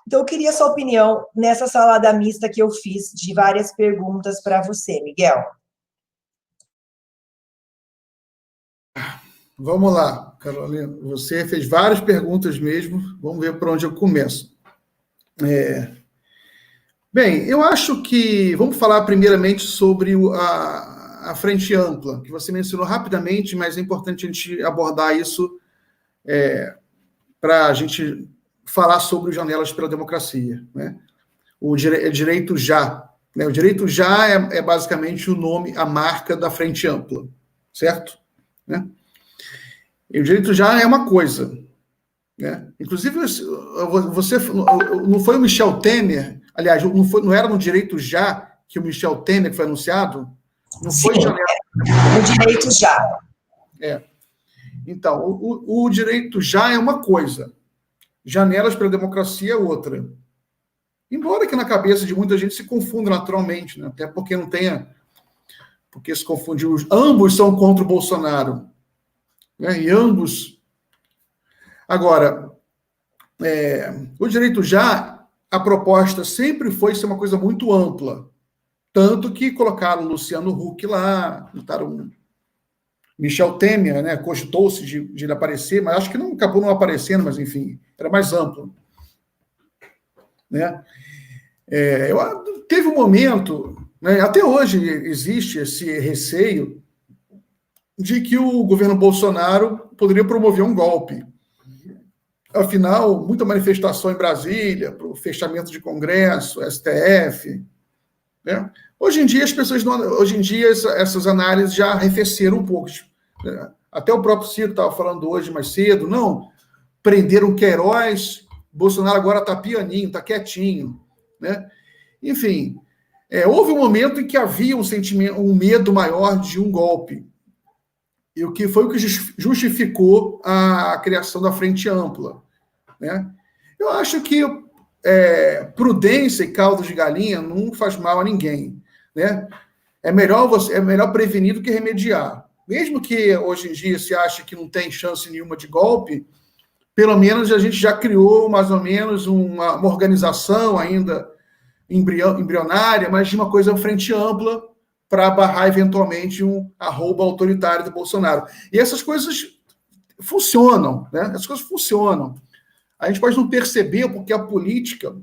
Então, eu queria sua opinião nessa salada mista que eu fiz de várias perguntas para você, Miguel. Vamos lá, Carolina, você fez várias perguntas mesmo, vamos ver por onde eu começo. Bem, eu acho que vamos falar primeiramente sobre a frente ampla, que você mencionou rapidamente, mas é importante a gente abordar isso para a gente falar sobre os Janelas pela Democracia, né? O Direito Já, né? O Direito Já é basicamente o nome, a marca da frente ampla, certo? Né? E o Direito Já é uma coisa, né? Inclusive, você não foi o Michel Temer. Aliás, não era no Direito Já que o Michel Temer foi anunciado? Não Sim, foi o Direito Já. Então, o Direito Já é uma coisa, Janelas pela Democracia é outra. Embora que na cabeça de muita gente se confunda naturalmente, né? Até porque não tenha... Porque se confundiu. Ambos são contra o Bolsonaro, né? E ambos... Agora, o Direito Já... A proposta sempre foi ser uma coisa muito ampla. Tanto que colocaram o Luciano Huck lá, botaram Michel Temer, né? Cogitou-se de ele aparecer, mas acho que não acabou não aparecendo, mas enfim, era mais amplo. Né? Teve um momento, né? Até hoje existe esse receio de que o governo Bolsonaro poderia promover um golpe. Afinal, muita manifestação em Brasília, para o fechamento de Congresso, STF. Né? Hoje em dia, essas análises já arrefeceram um pouco. Até o próprio Ciro estava falando hoje mais cedo, não, prenderam Queiroz, Bolsonaro agora está pianinho, está quietinho, né? Enfim, houve um momento em que havia um medo maior de um golpe, e o que foi o que justificou a criação da Frente Ampla, né? Eu acho que prudência e caldo de galinha não faz mal a ninguém, né? É melhor prevenir do que remediar. Mesmo que hoje em dia se ache que não tem chance nenhuma de golpe, pelo menos a gente já criou mais ou menos uma organização ainda embrionária, mas de uma coisa frente ampla para barrar eventualmente um arroba autoritário do Bolsonaro. E essas coisas funcionam, né? Essas coisas funcionam. A gente pode não perceber, porque a política,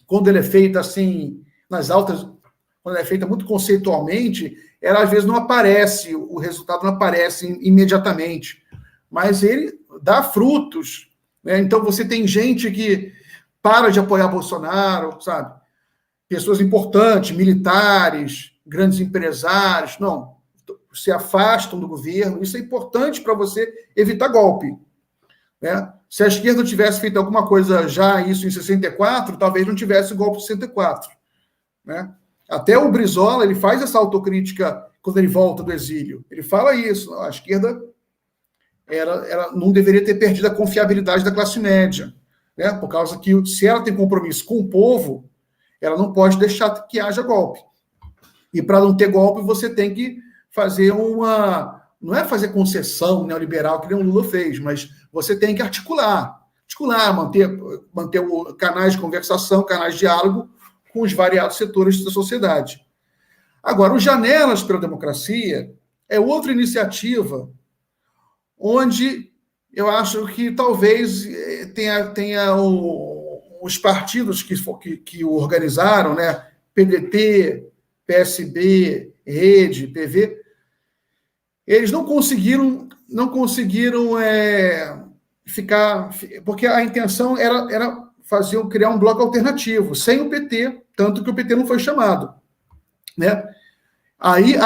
quando ela é feita assim, nas altas, quando ela é feita muito conceitualmente, ela às vezes não aparece, o resultado não aparece imediatamente, mas ele dá frutos, né? Então você tem gente que para de apoiar Bolsonaro, sabe? Pessoas importantes, militares, grandes empresários, não, se afastam do governo. Isso é importante para você evitar golpe, né? Se a esquerda tivesse feito alguma coisa já isso em 64, talvez não tivesse o golpe de 64, né? Até o Brizola, ele faz essa autocrítica quando ele volta do exílio. Ele fala isso, a esquerda ela não deveria ter perdido a confiabilidade da classe média, né? Por causa que, se ela tem compromisso com o povo, ela não pode deixar que haja golpe. E para não ter golpe, você tem que fazer não é fazer concessão neoliberal que nem o Lula fez, mas você tem que articular, manter canais de conversação, canais de diálogo com os variados setores da sociedade. Agora, o Janelas pela Democracia é outra iniciativa onde eu acho que talvez tenha os partidos que o organizaram, né? PDT, PSB, Rede, PV, eles não conseguiram porque a intenção era criar um bloco alternativo, sem o PT, tanto que o PT não foi chamado, né? Ali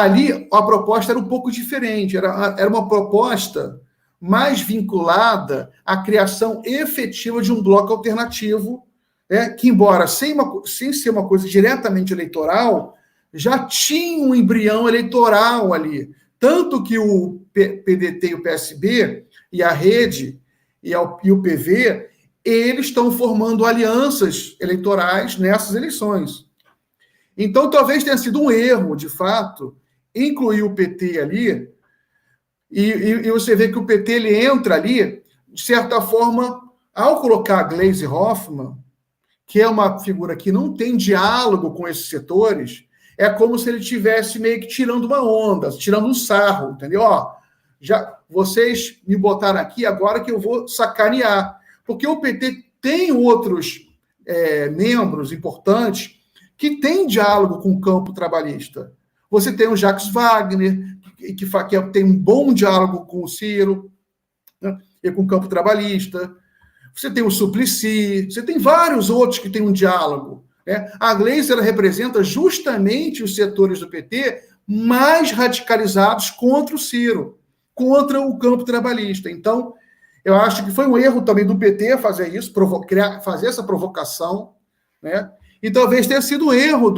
a proposta era um pouco diferente, era uma proposta mais vinculada à criação efetiva de um bloco alternativo, né, que, embora sem ser uma coisa diretamente eleitoral, já tinha um embrião eleitoral ali. Tanto que o PDT e o PSB, e a Rede, e o PV, eles estão formando alianças eleitorais nessas eleições. Então, talvez tenha sido um erro, de fato, incluir o PT ali, e você vê que o PT ele entra ali, de certa forma, ao colocar a Gleisi Hoffmann, que é uma figura que não tem diálogo com esses setores, é como se ele estivesse meio que tirando uma onda, tirando um sarro, entendeu? Vocês me botaram aqui, agora que eu vou sacanear. Porque o PT tem outros membros importantes que têm diálogo com o campo trabalhista. Você tem o Jacques Wagner, que tem um bom diálogo com o Ciro, né, e com o campo trabalhista. Você tem o Suplicy, você tem vários outros que têm um diálogo, né? A Gleisi representa justamente os setores do PT mais radicalizados contra o Ciro, contra o campo trabalhista. Então, eu acho que foi um erro também do PT fazer isso, fazer essa provocação, né? E talvez tenha sido um erro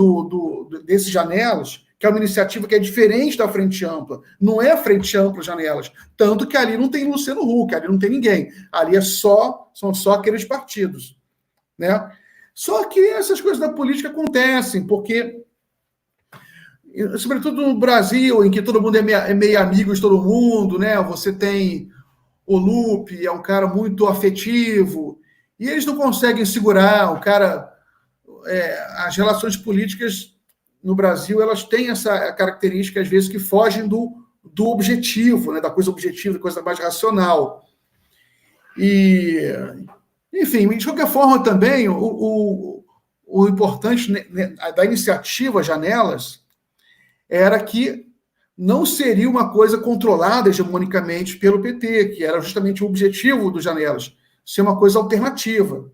desses Janelas, que é uma iniciativa que é diferente da Frente Ampla. Não é a Frente Ampla Janelas. Tanto que ali não tem Luciano Huck, ali não tem ninguém. Ali são só aqueles partidos, né? Só que essas coisas da política acontecem, porque, sobretudo no Brasil, em que todo mundo é meio amigo de todo mundo, né? Você tem o Lupe, é um cara muito afetivo, e eles não conseguem segurar o cara. As relações políticas no Brasil, elas têm essa característica, às vezes, que fogem do objetivo, né? Da coisa objetiva, da coisa mais racional. E, enfim, de qualquer forma, também, o importante, né, da iniciativa Janelas era que não seria uma coisa controlada hegemonicamente pelo PT, que era justamente o objetivo do Janelas, ser uma coisa alternativa.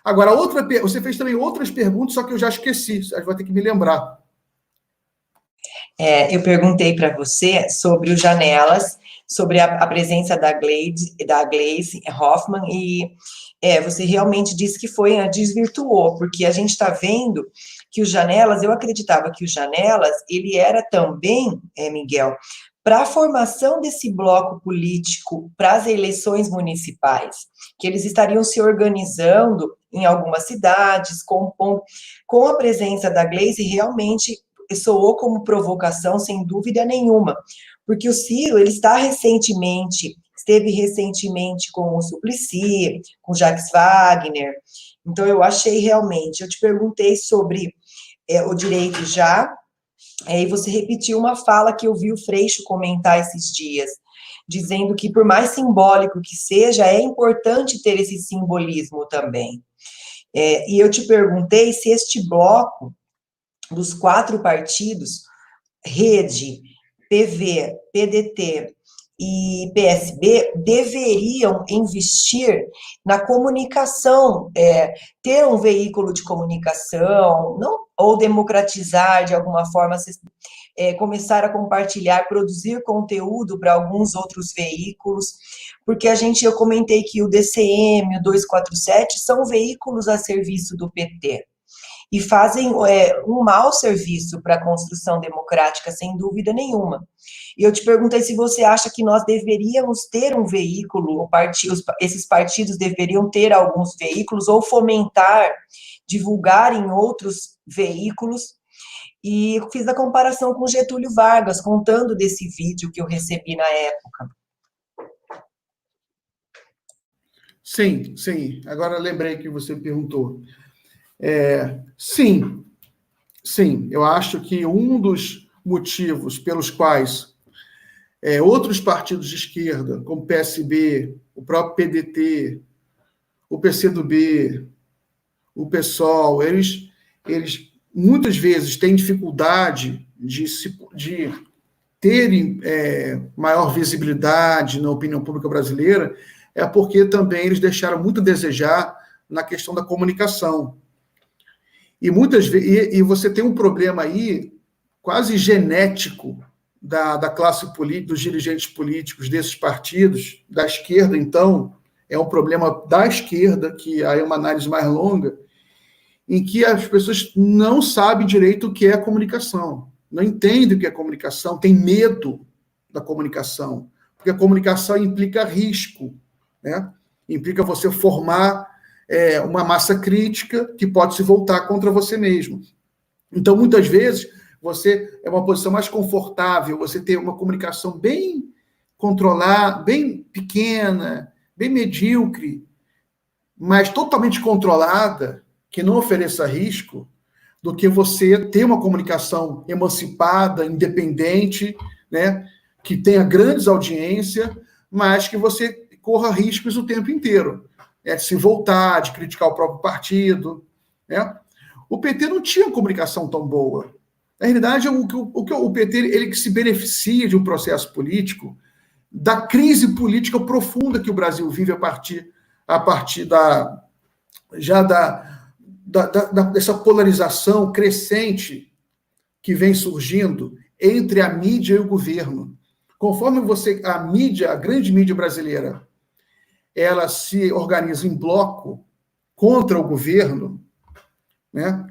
Agora, você fez também outras perguntas, só que eu já esqueci, a gente vai ter que me lembrar. Eu perguntei para você sobre o Janelas, sobre a presença da Gleisi Hoffmann, e você realmente disse que desvirtuou, porque a gente está vendo que o Janelas, eu acreditava que o Janelas, ele era também, Miguel, para a formação desse bloco político para as eleições municipais, que eles estariam se organizando em algumas cidades, com a presença da Gleisi, realmente soou como provocação, sem dúvida nenhuma, porque o Ciro, ele esteve recentemente com o Suplicy, com o Jacques Wagner, então eu achei realmente, eu te perguntei sobre o direito já, e você repetiu uma fala que eu vi o Freixo comentar esses dias, dizendo que por mais simbólico que seja, é importante ter esse simbolismo também. E eu te perguntei se este bloco dos 4 partidos, Rede, PV, PDT e PSB, deveriam investir na comunicação, ter um veículo de comunicação, ou democratizar de alguma forma, começar a compartilhar, produzir conteúdo para alguns outros veículos, porque eu comentei que o DCM, o 247, são veículos a serviço do PT, e fazem um mau serviço para a construção democrática, sem dúvida nenhuma. E eu te perguntei se você acha que nós deveríamos ter um veículo, esses partidos deveriam ter alguns veículos, ou fomentar, divulgar em outros veículos, e fiz a comparação com Getúlio Vargas, contando desse vídeo que eu recebi na época. Sim. Agora lembrei que você perguntou. Sim, eu acho que um dos motivos pelos quais outros partidos de esquerda, como o PSB, o próprio PDT, o PCdoB, o PSOL, eles muitas vezes têm dificuldade de terem maior visibilidade na opinião pública brasileira, porque também eles deixaram muito a desejar na questão da comunicação. E muitas vezes, e você tem um problema aí quase genético da classe política, dos dirigentes políticos desses partidos, da esquerda, então, é um problema da esquerda, que aí é uma análise mais longa, em que as pessoas não sabem direito o que é a comunicação, não entendem o que é comunicação, têm medo da comunicação, porque a comunicação implica risco, né? Implica você formar uma massa crítica que pode se voltar contra você mesmo. Então, muitas vezes, você é uma posição mais confortável, você tem uma comunicação bem controlada, bem pequena, bem medíocre, mas totalmente controlada, que não ofereça risco, do que você ter uma comunicação emancipada, independente, né, que tenha grandes audiências, mas que você corra riscos o tempo inteiro. De se voltar, de criticar o próprio partido, né? O PT não tinha comunicação tão boa. Na realidade, o PT ele que se beneficia de um processo político, da crise política profunda que o Brasil vive a partir dessa polarização crescente que vem surgindo entre a mídia e o governo. Conforme a grande mídia brasileira, ela se organiza em bloco contra o governo, né?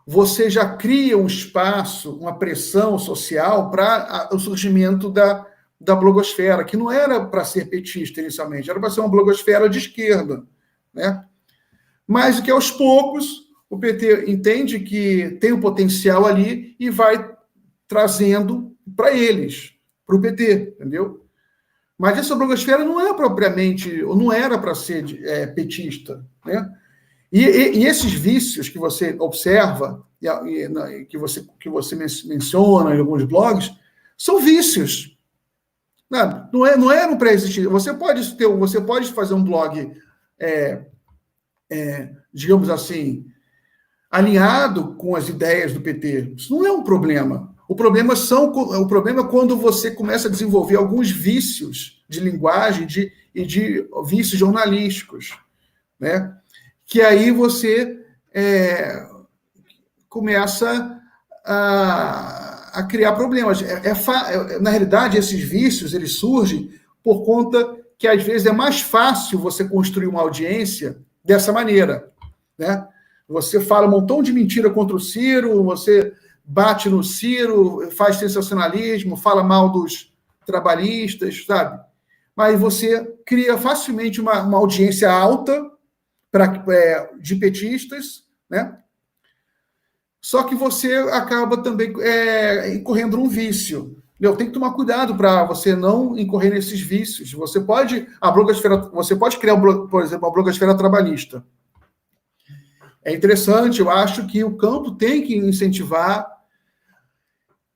Você já cria um espaço, uma pressão social para o surgimento da blogosfera, que não era para ser petista inicialmente, era para ser uma blogosfera de esquerda, né? Mas que aos poucos o PT entende que tem um potencial ali e vai trazendo para eles, para o PT, entendeu? Mas essa blogosfera não é propriamente, ou não era para ser petista, né? E esses vícios que você observa, que você menciona em alguns blogs, são vícios. Não eram pré-existentes. Você pode fazer um blog, digamos assim, alinhado com as ideias do PT. Isso não é um problema. O problema é quando você começa a desenvolver alguns vícios de linguagem e de vícios jornalísticos, né? Que aí você começa a criar problemas. Na realidade, esses vícios, eles surgem por conta que, às vezes, é mais fácil você construir uma audiência dessa maneira, né? Você fala um montão de mentira contra o Ciro, você bate no Ciro, faz sensacionalismo, fala mal dos trabalhistas, sabe? Mas você cria facilmente uma audiência alta de petistas, né? Só que você acaba também incorrendo num vício. Tem que tomar cuidado para você não incorrer nesses vícios. Você pode criar, por exemplo, uma blogosfera trabalhista. É interessante, eu acho que o campo tem que incentivar.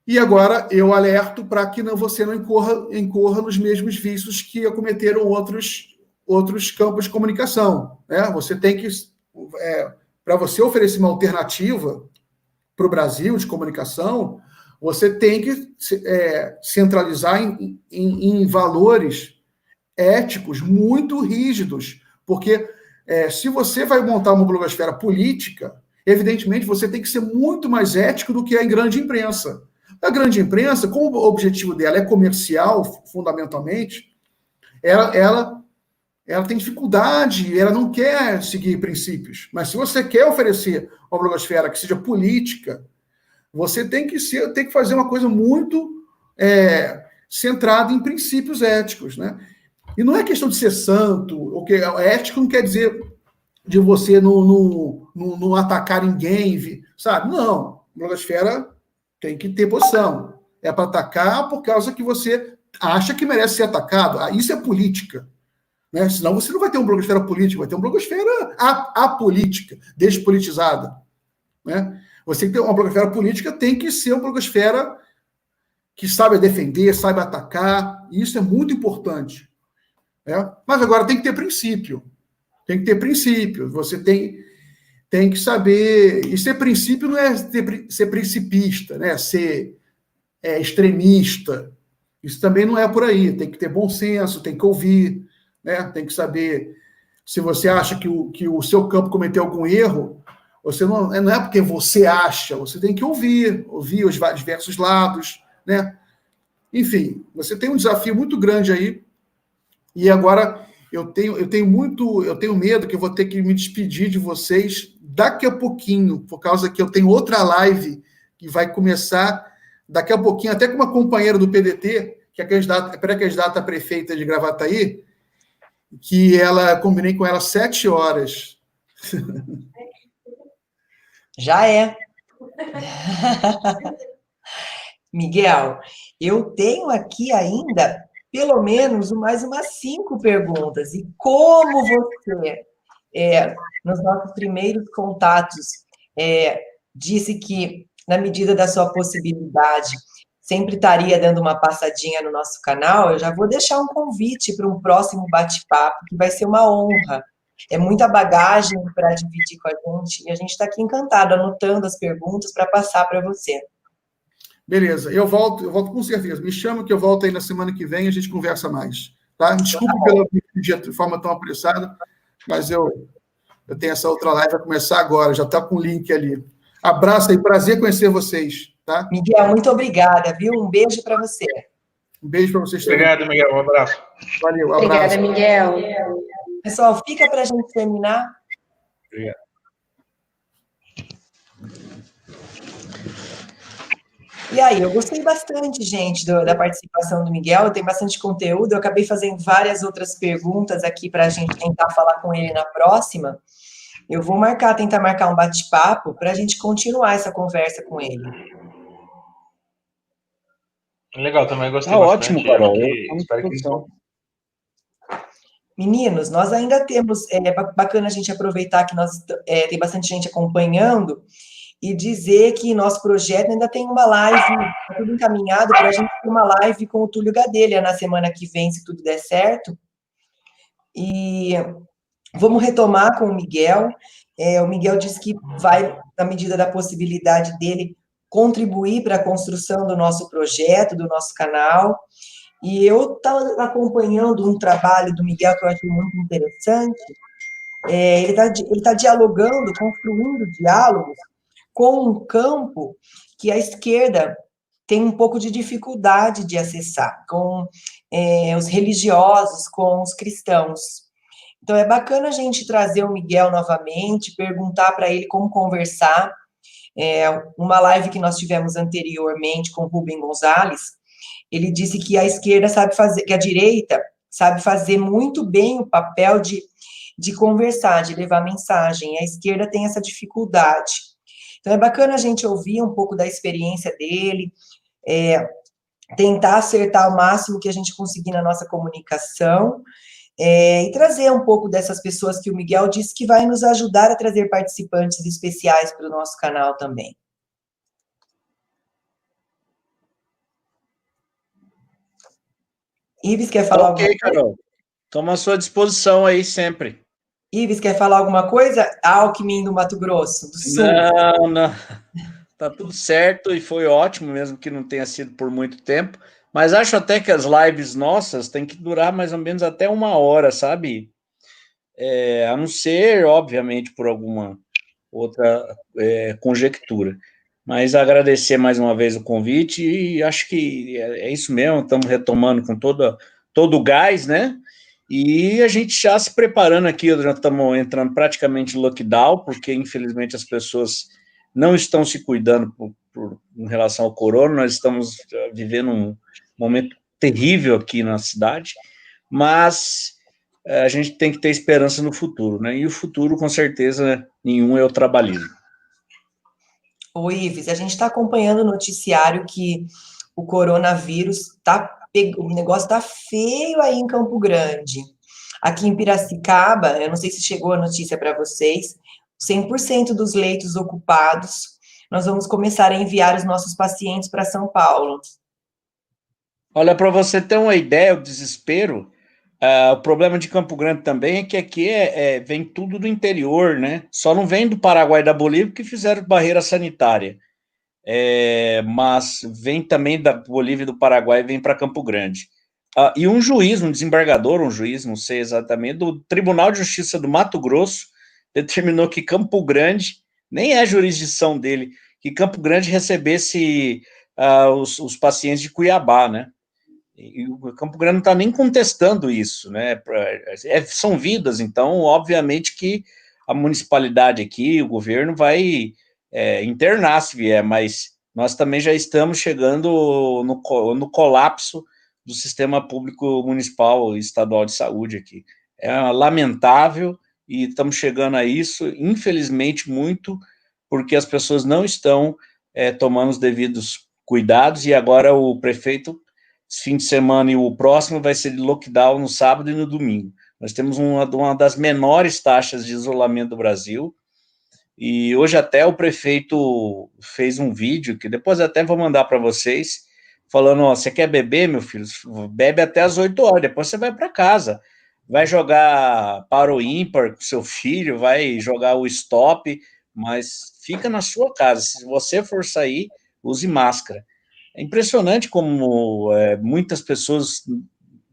E agora eu alerto para que você não incorra nos mesmos vícios que acometeram outros campos de comunicação, né? Você tem que, para você oferecer uma alternativa para o Brasil de comunicação, você tem que centralizar em valores éticos muito rígidos, porque se você vai montar uma blogosfera política, evidentemente você tem que ser muito mais ético do que a grande imprensa. A grande imprensa, como o objetivo dela é comercial, fundamentalmente, ela tem dificuldade, ela não quer seguir princípios. Mas se você quer oferecer uma blogosfera que seja política, você tem que fazer uma coisa muito centrada em princípios éticos, né? E não é questão de ser santo, ético não quer dizer de você não atacar ninguém, sabe? Não, blogosfera tem que ter posição. É para atacar por causa que você acha que merece ser atacado. Isso é política. Né? Senão você não vai ter uma blogosfera política, vai ter uma blogosfera apolítica, despolitizada. Né? Você tem que ter uma blogosfera política, tem que ser uma blogosfera que sabe defender, sabe atacar. Isso é muito importante. Né? Mas agora tem que ter princípio. Tem que ter princípio. Você tem que saber... E ser princípio não é ser principista, né? Ser extremista. Isso também não é por aí. Tem que ter bom senso, tem que ouvir, né? Tem que saber se você acha que o seu campo cometeu algum erro, você não é porque você acha, você tem que ouvir os diversos lados, né? Enfim, você tem um desafio muito grande aí, e agora eu tenho medo que eu vou ter que me despedir de vocês daqui a pouquinho, por causa que eu tenho outra live que vai começar daqui a pouquinho, até com uma companheira do PDT, que é pré-candidata a prefeita de Gravataí, que combinei com ela 7 horas. Já é. Miguel, eu tenho aqui ainda pelo menos mais umas 5 perguntas. E como você, nos nossos primeiros contatos, disse que, na medida da sua possibilidade, sempre estaria dando uma passadinha no nosso canal, eu já vou deixar um convite para um próximo bate-papo, que vai ser uma honra. É muita bagagem para dividir com a gente, e a gente está aqui encantado, anotando as perguntas para passar para você. Beleza, eu volto com certeza. Me chama que eu volto aí na semana que vem e a gente conversa mais. Tá? Desculpe pela de forma tão apressada, mas eu tenho essa outra live, vai começar agora, já está com o link ali. Abraço aí, prazer conhecer vocês. Tá? Miguel, muito obrigada, viu? Um beijo para você. Um beijo para vocês também. Obrigado, Miguel. Um abraço. Valeu, um abraço. Obrigada, Miguel. Pessoal, fica para a gente terminar. Obrigado. E aí, eu gostei bastante, gente, da participação do Miguel, tem bastante conteúdo, eu acabei fazendo várias outras perguntas aqui para a gente tentar falar com ele na próxima. Eu vou tentar marcar um bate-papo para a gente continuar essa conversa com ele. Legal, também gostei bastante. Ótimo, Carol. Espero que Meninos, nós ainda temos, bacana a gente aproveitar que tem bastante gente acompanhando e dizer que nosso projeto ainda tem uma live, está tudo encaminhado para a gente ter uma live com o Túlio Gadelha na semana que vem, se tudo der certo. E vamos retomar com o Miguel. O Miguel disse que vai, na medida da possibilidade dele, contribuir para a construção do nosso projeto, do nosso canal. E eu estava acompanhando um trabalho do Miguel que eu achei muito interessante. Ele está dialogando, construindo diálogos com um campo que a esquerda tem um pouco de dificuldade de acessar, com os religiosos, com os cristãos. Então, é bacana a gente trazer o Miguel novamente, perguntar para ele como conversar. Uma live que nós tivemos anteriormente com o Rubem Gonzalez, ele disse que a esquerda sabe fazer, que a direita sabe fazer muito bem o papel de conversar, de levar mensagem. A esquerda tem essa dificuldade. Então, é bacana a gente ouvir um pouco da experiência dele, tentar acertar o máximo que a gente conseguir na nossa comunicação, e trazer um pouco dessas pessoas que o Miguel disse que vai nos ajudar a trazer participantes especiais para o nosso canal também. Ives, quer falar alguma coisa? Carol. Estamos à sua disposição aí sempre. Ives, quer falar alguma coisa? Alckmin do Mato Grosso, do Sul. Não. Tá tudo certo e foi ótimo, mesmo que não tenha sido por muito tempo. Mas acho até que as lives nossas têm que durar mais ou menos até 1 hora, sabe? A não ser, obviamente, por alguma outra conjectura. Mas agradecer mais uma vez o convite e acho que é isso mesmo, estamos retomando com todo o gás, né? E a gente já se preparando aqui, já estamos entrando praticamente em lockdown, porque infelizmente as pessoas não estão se cuidando em relação ao corona, nós estamos vivendo um momento terrível aqui na cidade, mas a gente tem que ter esperança no futuro, né? E o futuro, com certeza, nenhum é o trabalhismo. Ô, Ives, a gente está acompanhando o noticiário que o coronavírus o negócio tá feio aí em Campo Grande. Aqui em Piracicaba, eu não sei se chegou a notícia para vocês, 100% dos leitos ocupados, nós vamos começar a enviar os nossos pacientes para São Paulo. Olha, para você ter uma ideia, o desespero, o problema de Campo Grande também é que aqui vem tudo do interior, né? Só não vem do Paraguai e da Bolívia que fizeram barreira sanitária. Mas vem também da Bolívia e do Paraguai, vem para Campo Grande. E um desembargador, não sei exatamente, do Tribunal de Justiça do Mato Grosso, determinou que Campo Grande, nem é a jurisdição dele, que Campo Grande recebesse os pacientes de Cuiabá, né? E o Campo Grande não está nem contestando isso, né? São vidas, então, obviamente que a municipalidade aqui, o governo vai internar se vier, mas nós também já estamos chegando no colapso do sistema público municipal e estadual de saúde aqui. É lamentável e estamos chegando a isso, infelizmente, muito, porque as pessoas não estão tomando os devidos cuidados e agora o prefeito, esse fim de semana e o próximo vai ser de lockdown no sábado e no domingo. Nós temos uma das menores taxas de isolamento do Brasil, e hoje até o prefeito fez um vídeo, que depois até vou mandar para vocês, falando, você quer beber, meu filho? Bebe até as 8 horas, depois você vai para casa, vai jogar para o ímpar com seu filho, vai jogar o stop, mas fica na sua casa, se você for sair, use máscara. É impressionante como muitas pessoas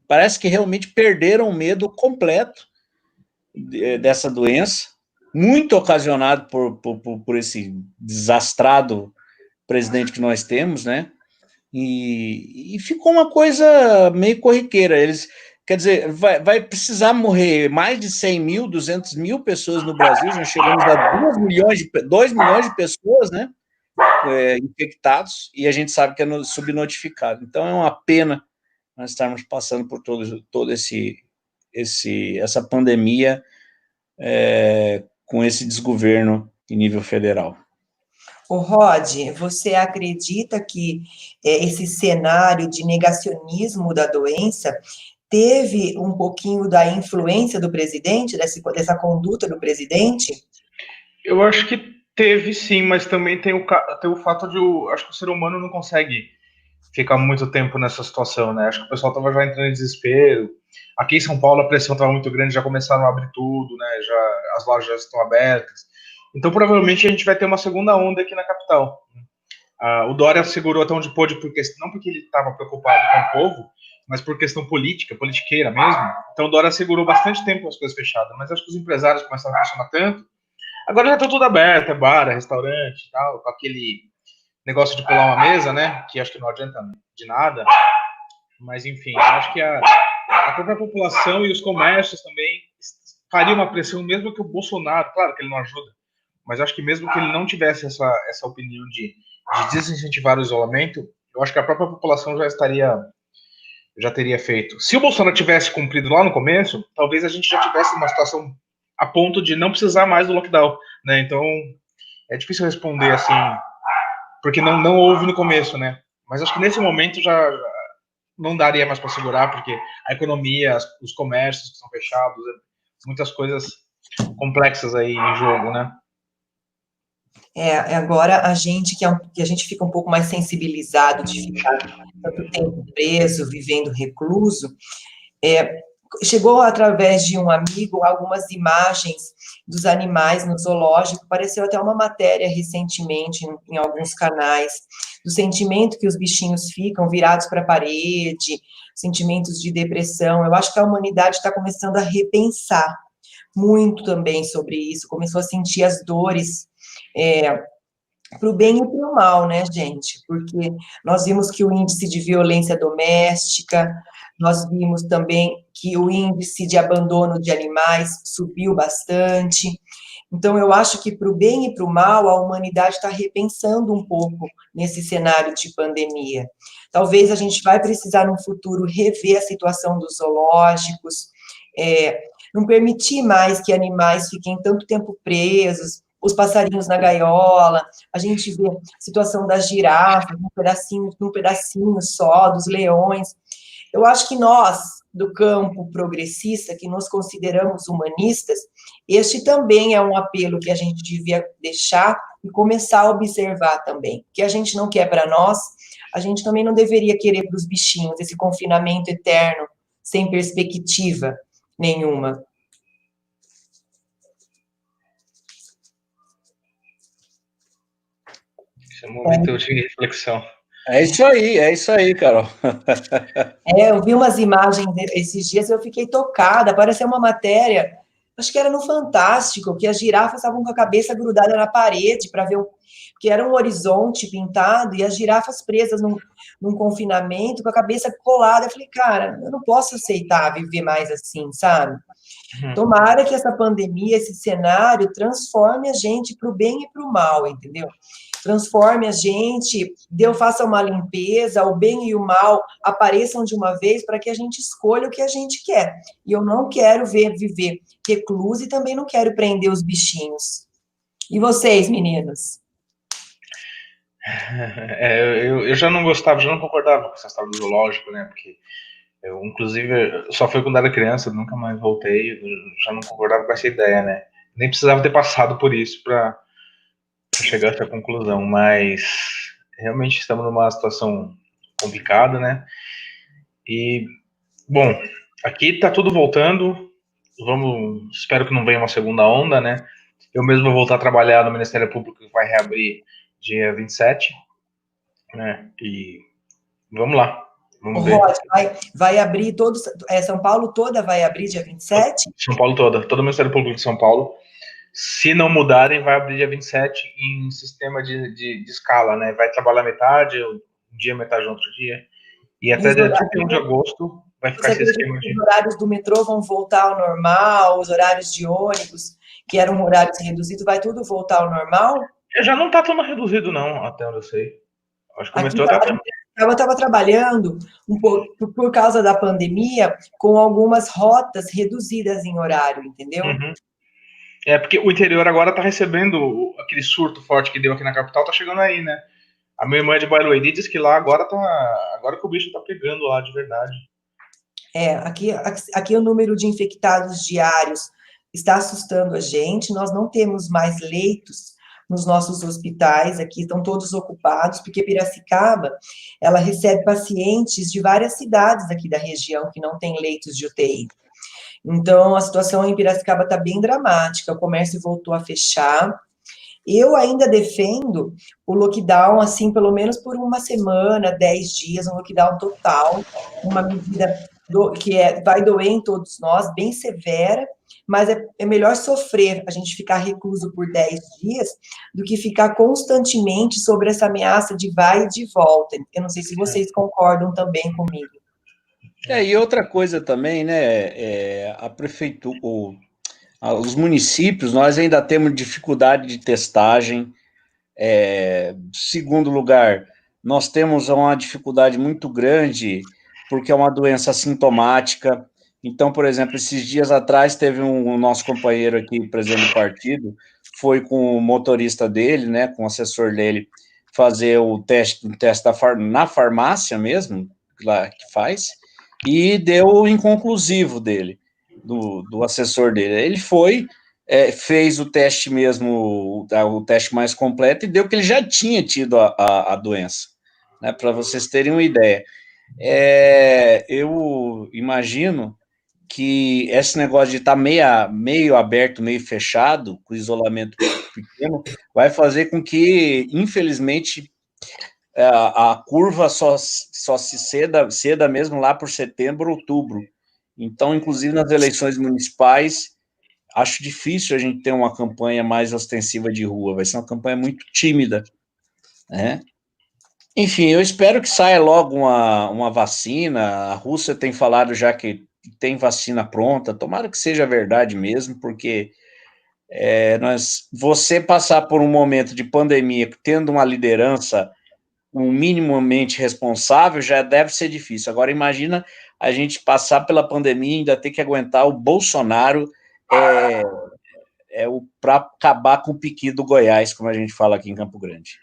parece que realmente perderam o medo completo dessa doença, muito ocasionado por esse desastrado presidente que nós temos, né? E ficou uma coisa meio corriqueira. Quer dizer, vai precisar morrer mais de 100 mil, 200 mil pessoas no Brasil, já chegamos a 2 milhões de pessoas, né? Infectados, e a gente sabe que é subnotificado. Então, é uma pena nós estarmos passando por todo essa pandemia com esse desgoverno em nível federal. O Rod, você acredita que esse cenário de negacionismo da doença teve um pouquinho da influência do presidente, dessa conduta do presidente? Eu acho que teve sim, mas também tem o fato de acho que o ser humano não consegue ficar muito tempo nessa situação, né? Acho que o pessoal estava já entrando em desespero. Aqui em São Paulo a pressão estava muito grande, já começaram a abrir tudo, né? As lojas já estão abertas. Então provavelmente a gente vai ter uma segunda onda aqui na capital. O Dória segurou até onde pôde, não porque ele estava preocupado com o povo, mas por questão politiqueira mesmo. Então o Dória segurou bastante tempo as coisas fechadas, mas acho que os empresários começaram a pressionar tanto. Agora já está tudo aberto, bar, restaurante e tal, com negócio de pular uma mesa, né? Que acho que não adianta de nada. Mas, enfim, acho que a própria população e os comércios também fariam uma pressão, mesmo que o Bolsonaro, claro que ele não ajuda, mas acho que mesmo que ele não tivesse essa opinião de desincentivar o isolamento, eu acho que a própria população já teria feito. Se o Bolsonaro tivesse cumprido lá no começo, talvez a gente já tivesse uma situação a ponto de não precisar mais do lockdown, né? Então, é difícil responder assim, porque não houve no começo, né? Mas acho que nesse momento já não daria mais para segurar, porque a economia, os comércios que estão fechados, muitas coisas complexas aí em jogo, né? Agora a gente que a gente fica um pouco mais sensibilizado de ficar tanto tempo preso, vivendo recluso, chegou através de um amigo algumas imagens dos animais no zoológico, apareceu até uma matéria recentemente em alguns canais, do sentimento que os bichinhos ficam virados para a parede, sentimentos de depressão. Eu acho que a humanidade está começando a repensar muito também sobre isso, começou a sentir as dores para o bem e para o mal, né, gente? Porque nós vimos que o índice de violência doméstica, nós vimos também que o índice de abandono de animais subiu bastante. Então, eu acho que para o bem e para o mal, a humanidade está repensando um pouco nesse cenário de pandemia. Talvez a gente vai precisar, no futuro, rever a situação dos zoológicos, não permitir mais que animais fiquem tanto tempo presos, os passarinhos na gaiola, a gente vê a situação das girafas, num pedacinho só, dos leões. Eu acho que nós, do campo progressista, que nos consideramos humanistas, este também é um apelo que a gente devia deixar e começar a observar também. O que a gente não quer para nós, a gente também não deveria querer para os bichinhos, esse confinamento eterno, sem perspectiva nenhuma. Esse é um momento de reflexão. É isso aí, Carol. Eu vi umas imagens esses dias e eu fiquei tocada, apareceu uma matéria, acho que era no Fantástico, que as girafas estavam com a cabeça grudada na parede para ver que era um horizonte pintado e as girafas presas num confinamento com a cabeça colada. Eu falei, cara, eu não posso aceitar viver mais assim, sabe? Tomara que essa pandemia, esse cenário, transforme a gente para o bem e para o mal, entendeu? Transforme a gente, Deus faça uma limpeza, o bem e o mal apareçam de uma vez para que a gente escolha o que a gente quer. E eu não quero viver recluso e também não quero prender os bichinhos. E vocês, meninos? Eu já não gostava, já não concordava com essa história do zoológico, né? Porque inclusive, só foi quando era criança, nunca mais voltei, eu já não concordava com essa ideia, né? Nem precisava ter passado por isso para chegar a essa conclusão, mas realmente estamos numa situação complicada, né? E, bom, aqui tá tudo voltando, espero que não venha uma segunda onda, né? Eu mesmo vou voltar a trabalhar no Ministério Público, que vai reabrir dia 27, né? E vamos lá. Vamos ver. Rod, vai abrir São Paulo toda vai abrir dia 27? São Paulo toda, todo o Ministério Público de São Paulo. Se não mudarem, vai abrir dia 27 em sistema de escala, né? Vai trabalhar metade, um dia, metade, outro dia. E até dia 31 de agosto vai ficar esse esquema de... Os horários do metrô vão voltar ao normal, os horários de ônibus, que eram horários reduzidos, vai tudo voltar ao normal? Já não está tão reduzido, não, até onde eu sei. Acho que o metrô eu estava trabalhando um pouco por causa da pandemia com algumas rotas reduzidas em horário, entendeu? Uhum. Porque o interior agora está recebendo aquele surto forte que deu aqui na capital, tá chegando aí, né? A minha irmã é de Barueri diz que lá agora que o bicho tá pegando lá de verdade. Aqui o número de infectados diários está assustando a gente, nós não temos mais leitos nos nossos hospitais, aqui estão todos ocupados, porque Piracicaba, ela recebe pacientes de várias cidades aqui da região que não tem leitos de UTI. Então, a situação em Piracicaba está bem dramática, o comércio voltou a fechar. Eu ainda defendo o lockdown, assim, pelo menos por uma semana, 10 dias, um lockdown total, uma medida vai doer em todos nós, bem severa, mas é melhor sofrer, a gente ficar recluso por 10 dias, do que ficar constantemente sobre essa ameaça de vai e de volta. Eu não sei se vocês concordam também comigo. E outra coisa também, né, a prefeitura, os municípios, nós ainda temos dificuldade de testagem. Segundo lugar, nós temos uma dificuldade muito grande, porque é uma doença assintomática. Então, por exemplo, esses dias atrás teve um nosso companheiro aqui, presidente do partido, foi com o motorista dele, né, com o assessor dele, fazer o teste na farmácia mesmo, lá que faz, e deu o inconclusivo dele, do assessor dele. Ele foi, fez o teste mesmo, o teste mais completo, e deu que ele já tinha tido a doença, né, para vocês terem uma ideia. Eu imagino que esse negócio de estar meio aberto, meio fechado, com isolamento pequeno, vai fazer com que, infelizmente, a curva só se ceda mesmo lá por setembro, outubro. Então, inclusive nas eleições municipais, acho difícil a gente ter uma campanha mais ostensiva de rua, vai ser uma campanha muito tímida, né? Enfim, eu espero que saia logo uma vacina. A Rússia tem falado já que tem vacina pronta, tomara que seja verdade mesmo, porque você passar por um momento de pandemia tendo uma liderança minimamente responsável já deve ser difícil. Agora, imagina a gente passar pela pandemia e ainda ter que aguentar o Bolsonaro para acabar com o piqui do Goiás, como a gente fala aqui em Campo Grande.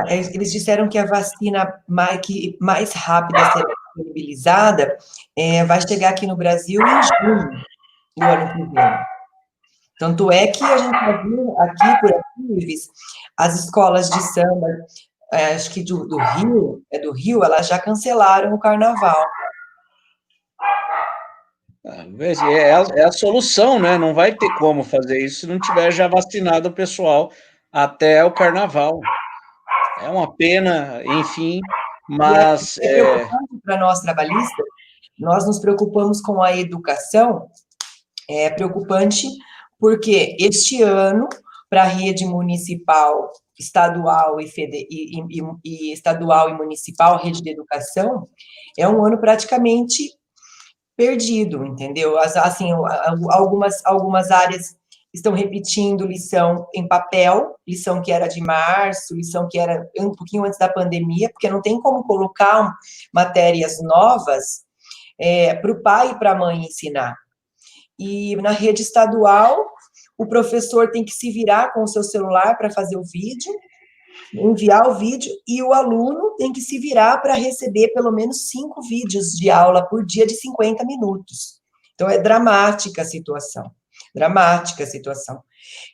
Eles disseram que a vacina mais rápida será disponibilizada vai chegar aqui no Brasil em junho do ano que vem. Tanto é que a gente já viu aqui, por aqui, Ives, as escolas de samba, acho que do Rio, elas já cancelaram o carnaval. É a solução, né? Não vai ter como fazer isso se não tiver já vacinado o pessoal até o carnaval. É uma pena, enfim, mas... É preocupante para nós, trabalhistas, nós nos preocupamos com a educação, é preocupante porque este ano, para a rede municipal, estadual e estadual e municipal, rede de educação, é um ano praticamente perdido, entendeu? Assim, algumas áreas estão repetindo lição em papel, lição que era de março, lição que era um pouquinho antes da pandemia, porque não tem como colocar matérias novas para o pai e para a mãe ensinar. E na rede estadual, o professor tem que se virar com o seu celular para fazer o vídeo, enviar o vídeo, e o aluno tem que se virar para receber pelo menos 5 vídeos de aula por dia de 50 minutos. Então, é dramática a situação. Dramática a situação.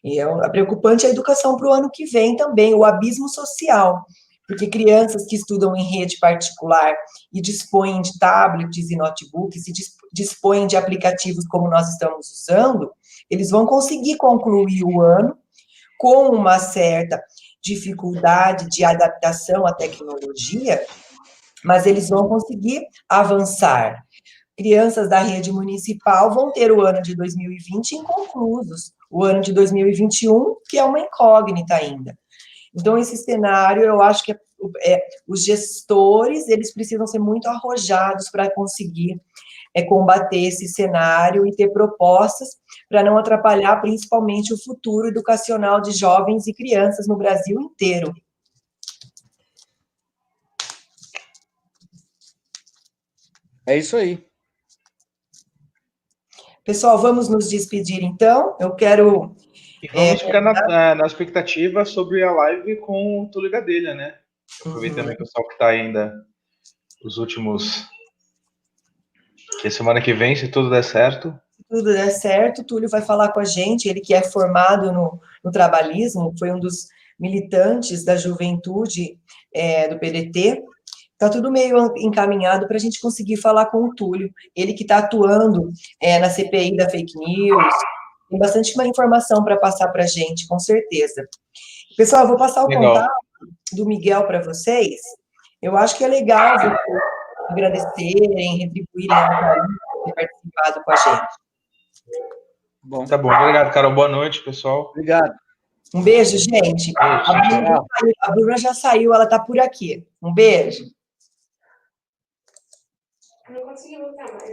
E é preocupante a educação para o ano que vem também, o abismo social, porque crianças que estudam em rede particular e dispõem de tablets e notebooks, e dispõem de aplicativos como nós estamos usando, eles vão conseguir concluir o ano com uma certa dificuldade de adaptação à tecnologia, mas eles vão conseguir avançar. Crianças da rede municipal vão ter o ano de 2020 inconclusos, o ano de 2021, que é uma incógnita ainda. Então, esse cenário, eu acho que os gestores, eles precisam ser muito arrojados para conseguir combater esse cenário e ter propostas para não atrapalhar, principalmente, o futuro educacional de jovens e crianças no Brasil inteiro. É isso aí. Pessoal, vamos nos despedir, então. Eu quero... E vamos ficar na expectativa sobre a live com o Túlio Gadelha, né? Aproveitando que o pessoal que está ainda os últimos... Que semana que vem, se tudo der certo... Se tudo der certo, o Túlio vai falar com a gente, ele que é formado no trabalhismo, foi um dos militantes da juventude do PDT. Está tudo meio encaminhado para a gente conseguir falar com o Túlio. Ele que está atuando na CPI da fake news, tem bastante informação para passar para a gente, com certeza. Pessoal, eu vou passar o contato do Miguel para vocês. Eu acho que é legal agradecerem, retribuírem a carinho por ter participado com a gente. Bom. Tá bom, obrigado, Carol. Boa noite, pessoal. Obrigado. Um beijo, gente. A Bruna já saiu, ela está por aqui. Um beijo. Não consegui voltar mais.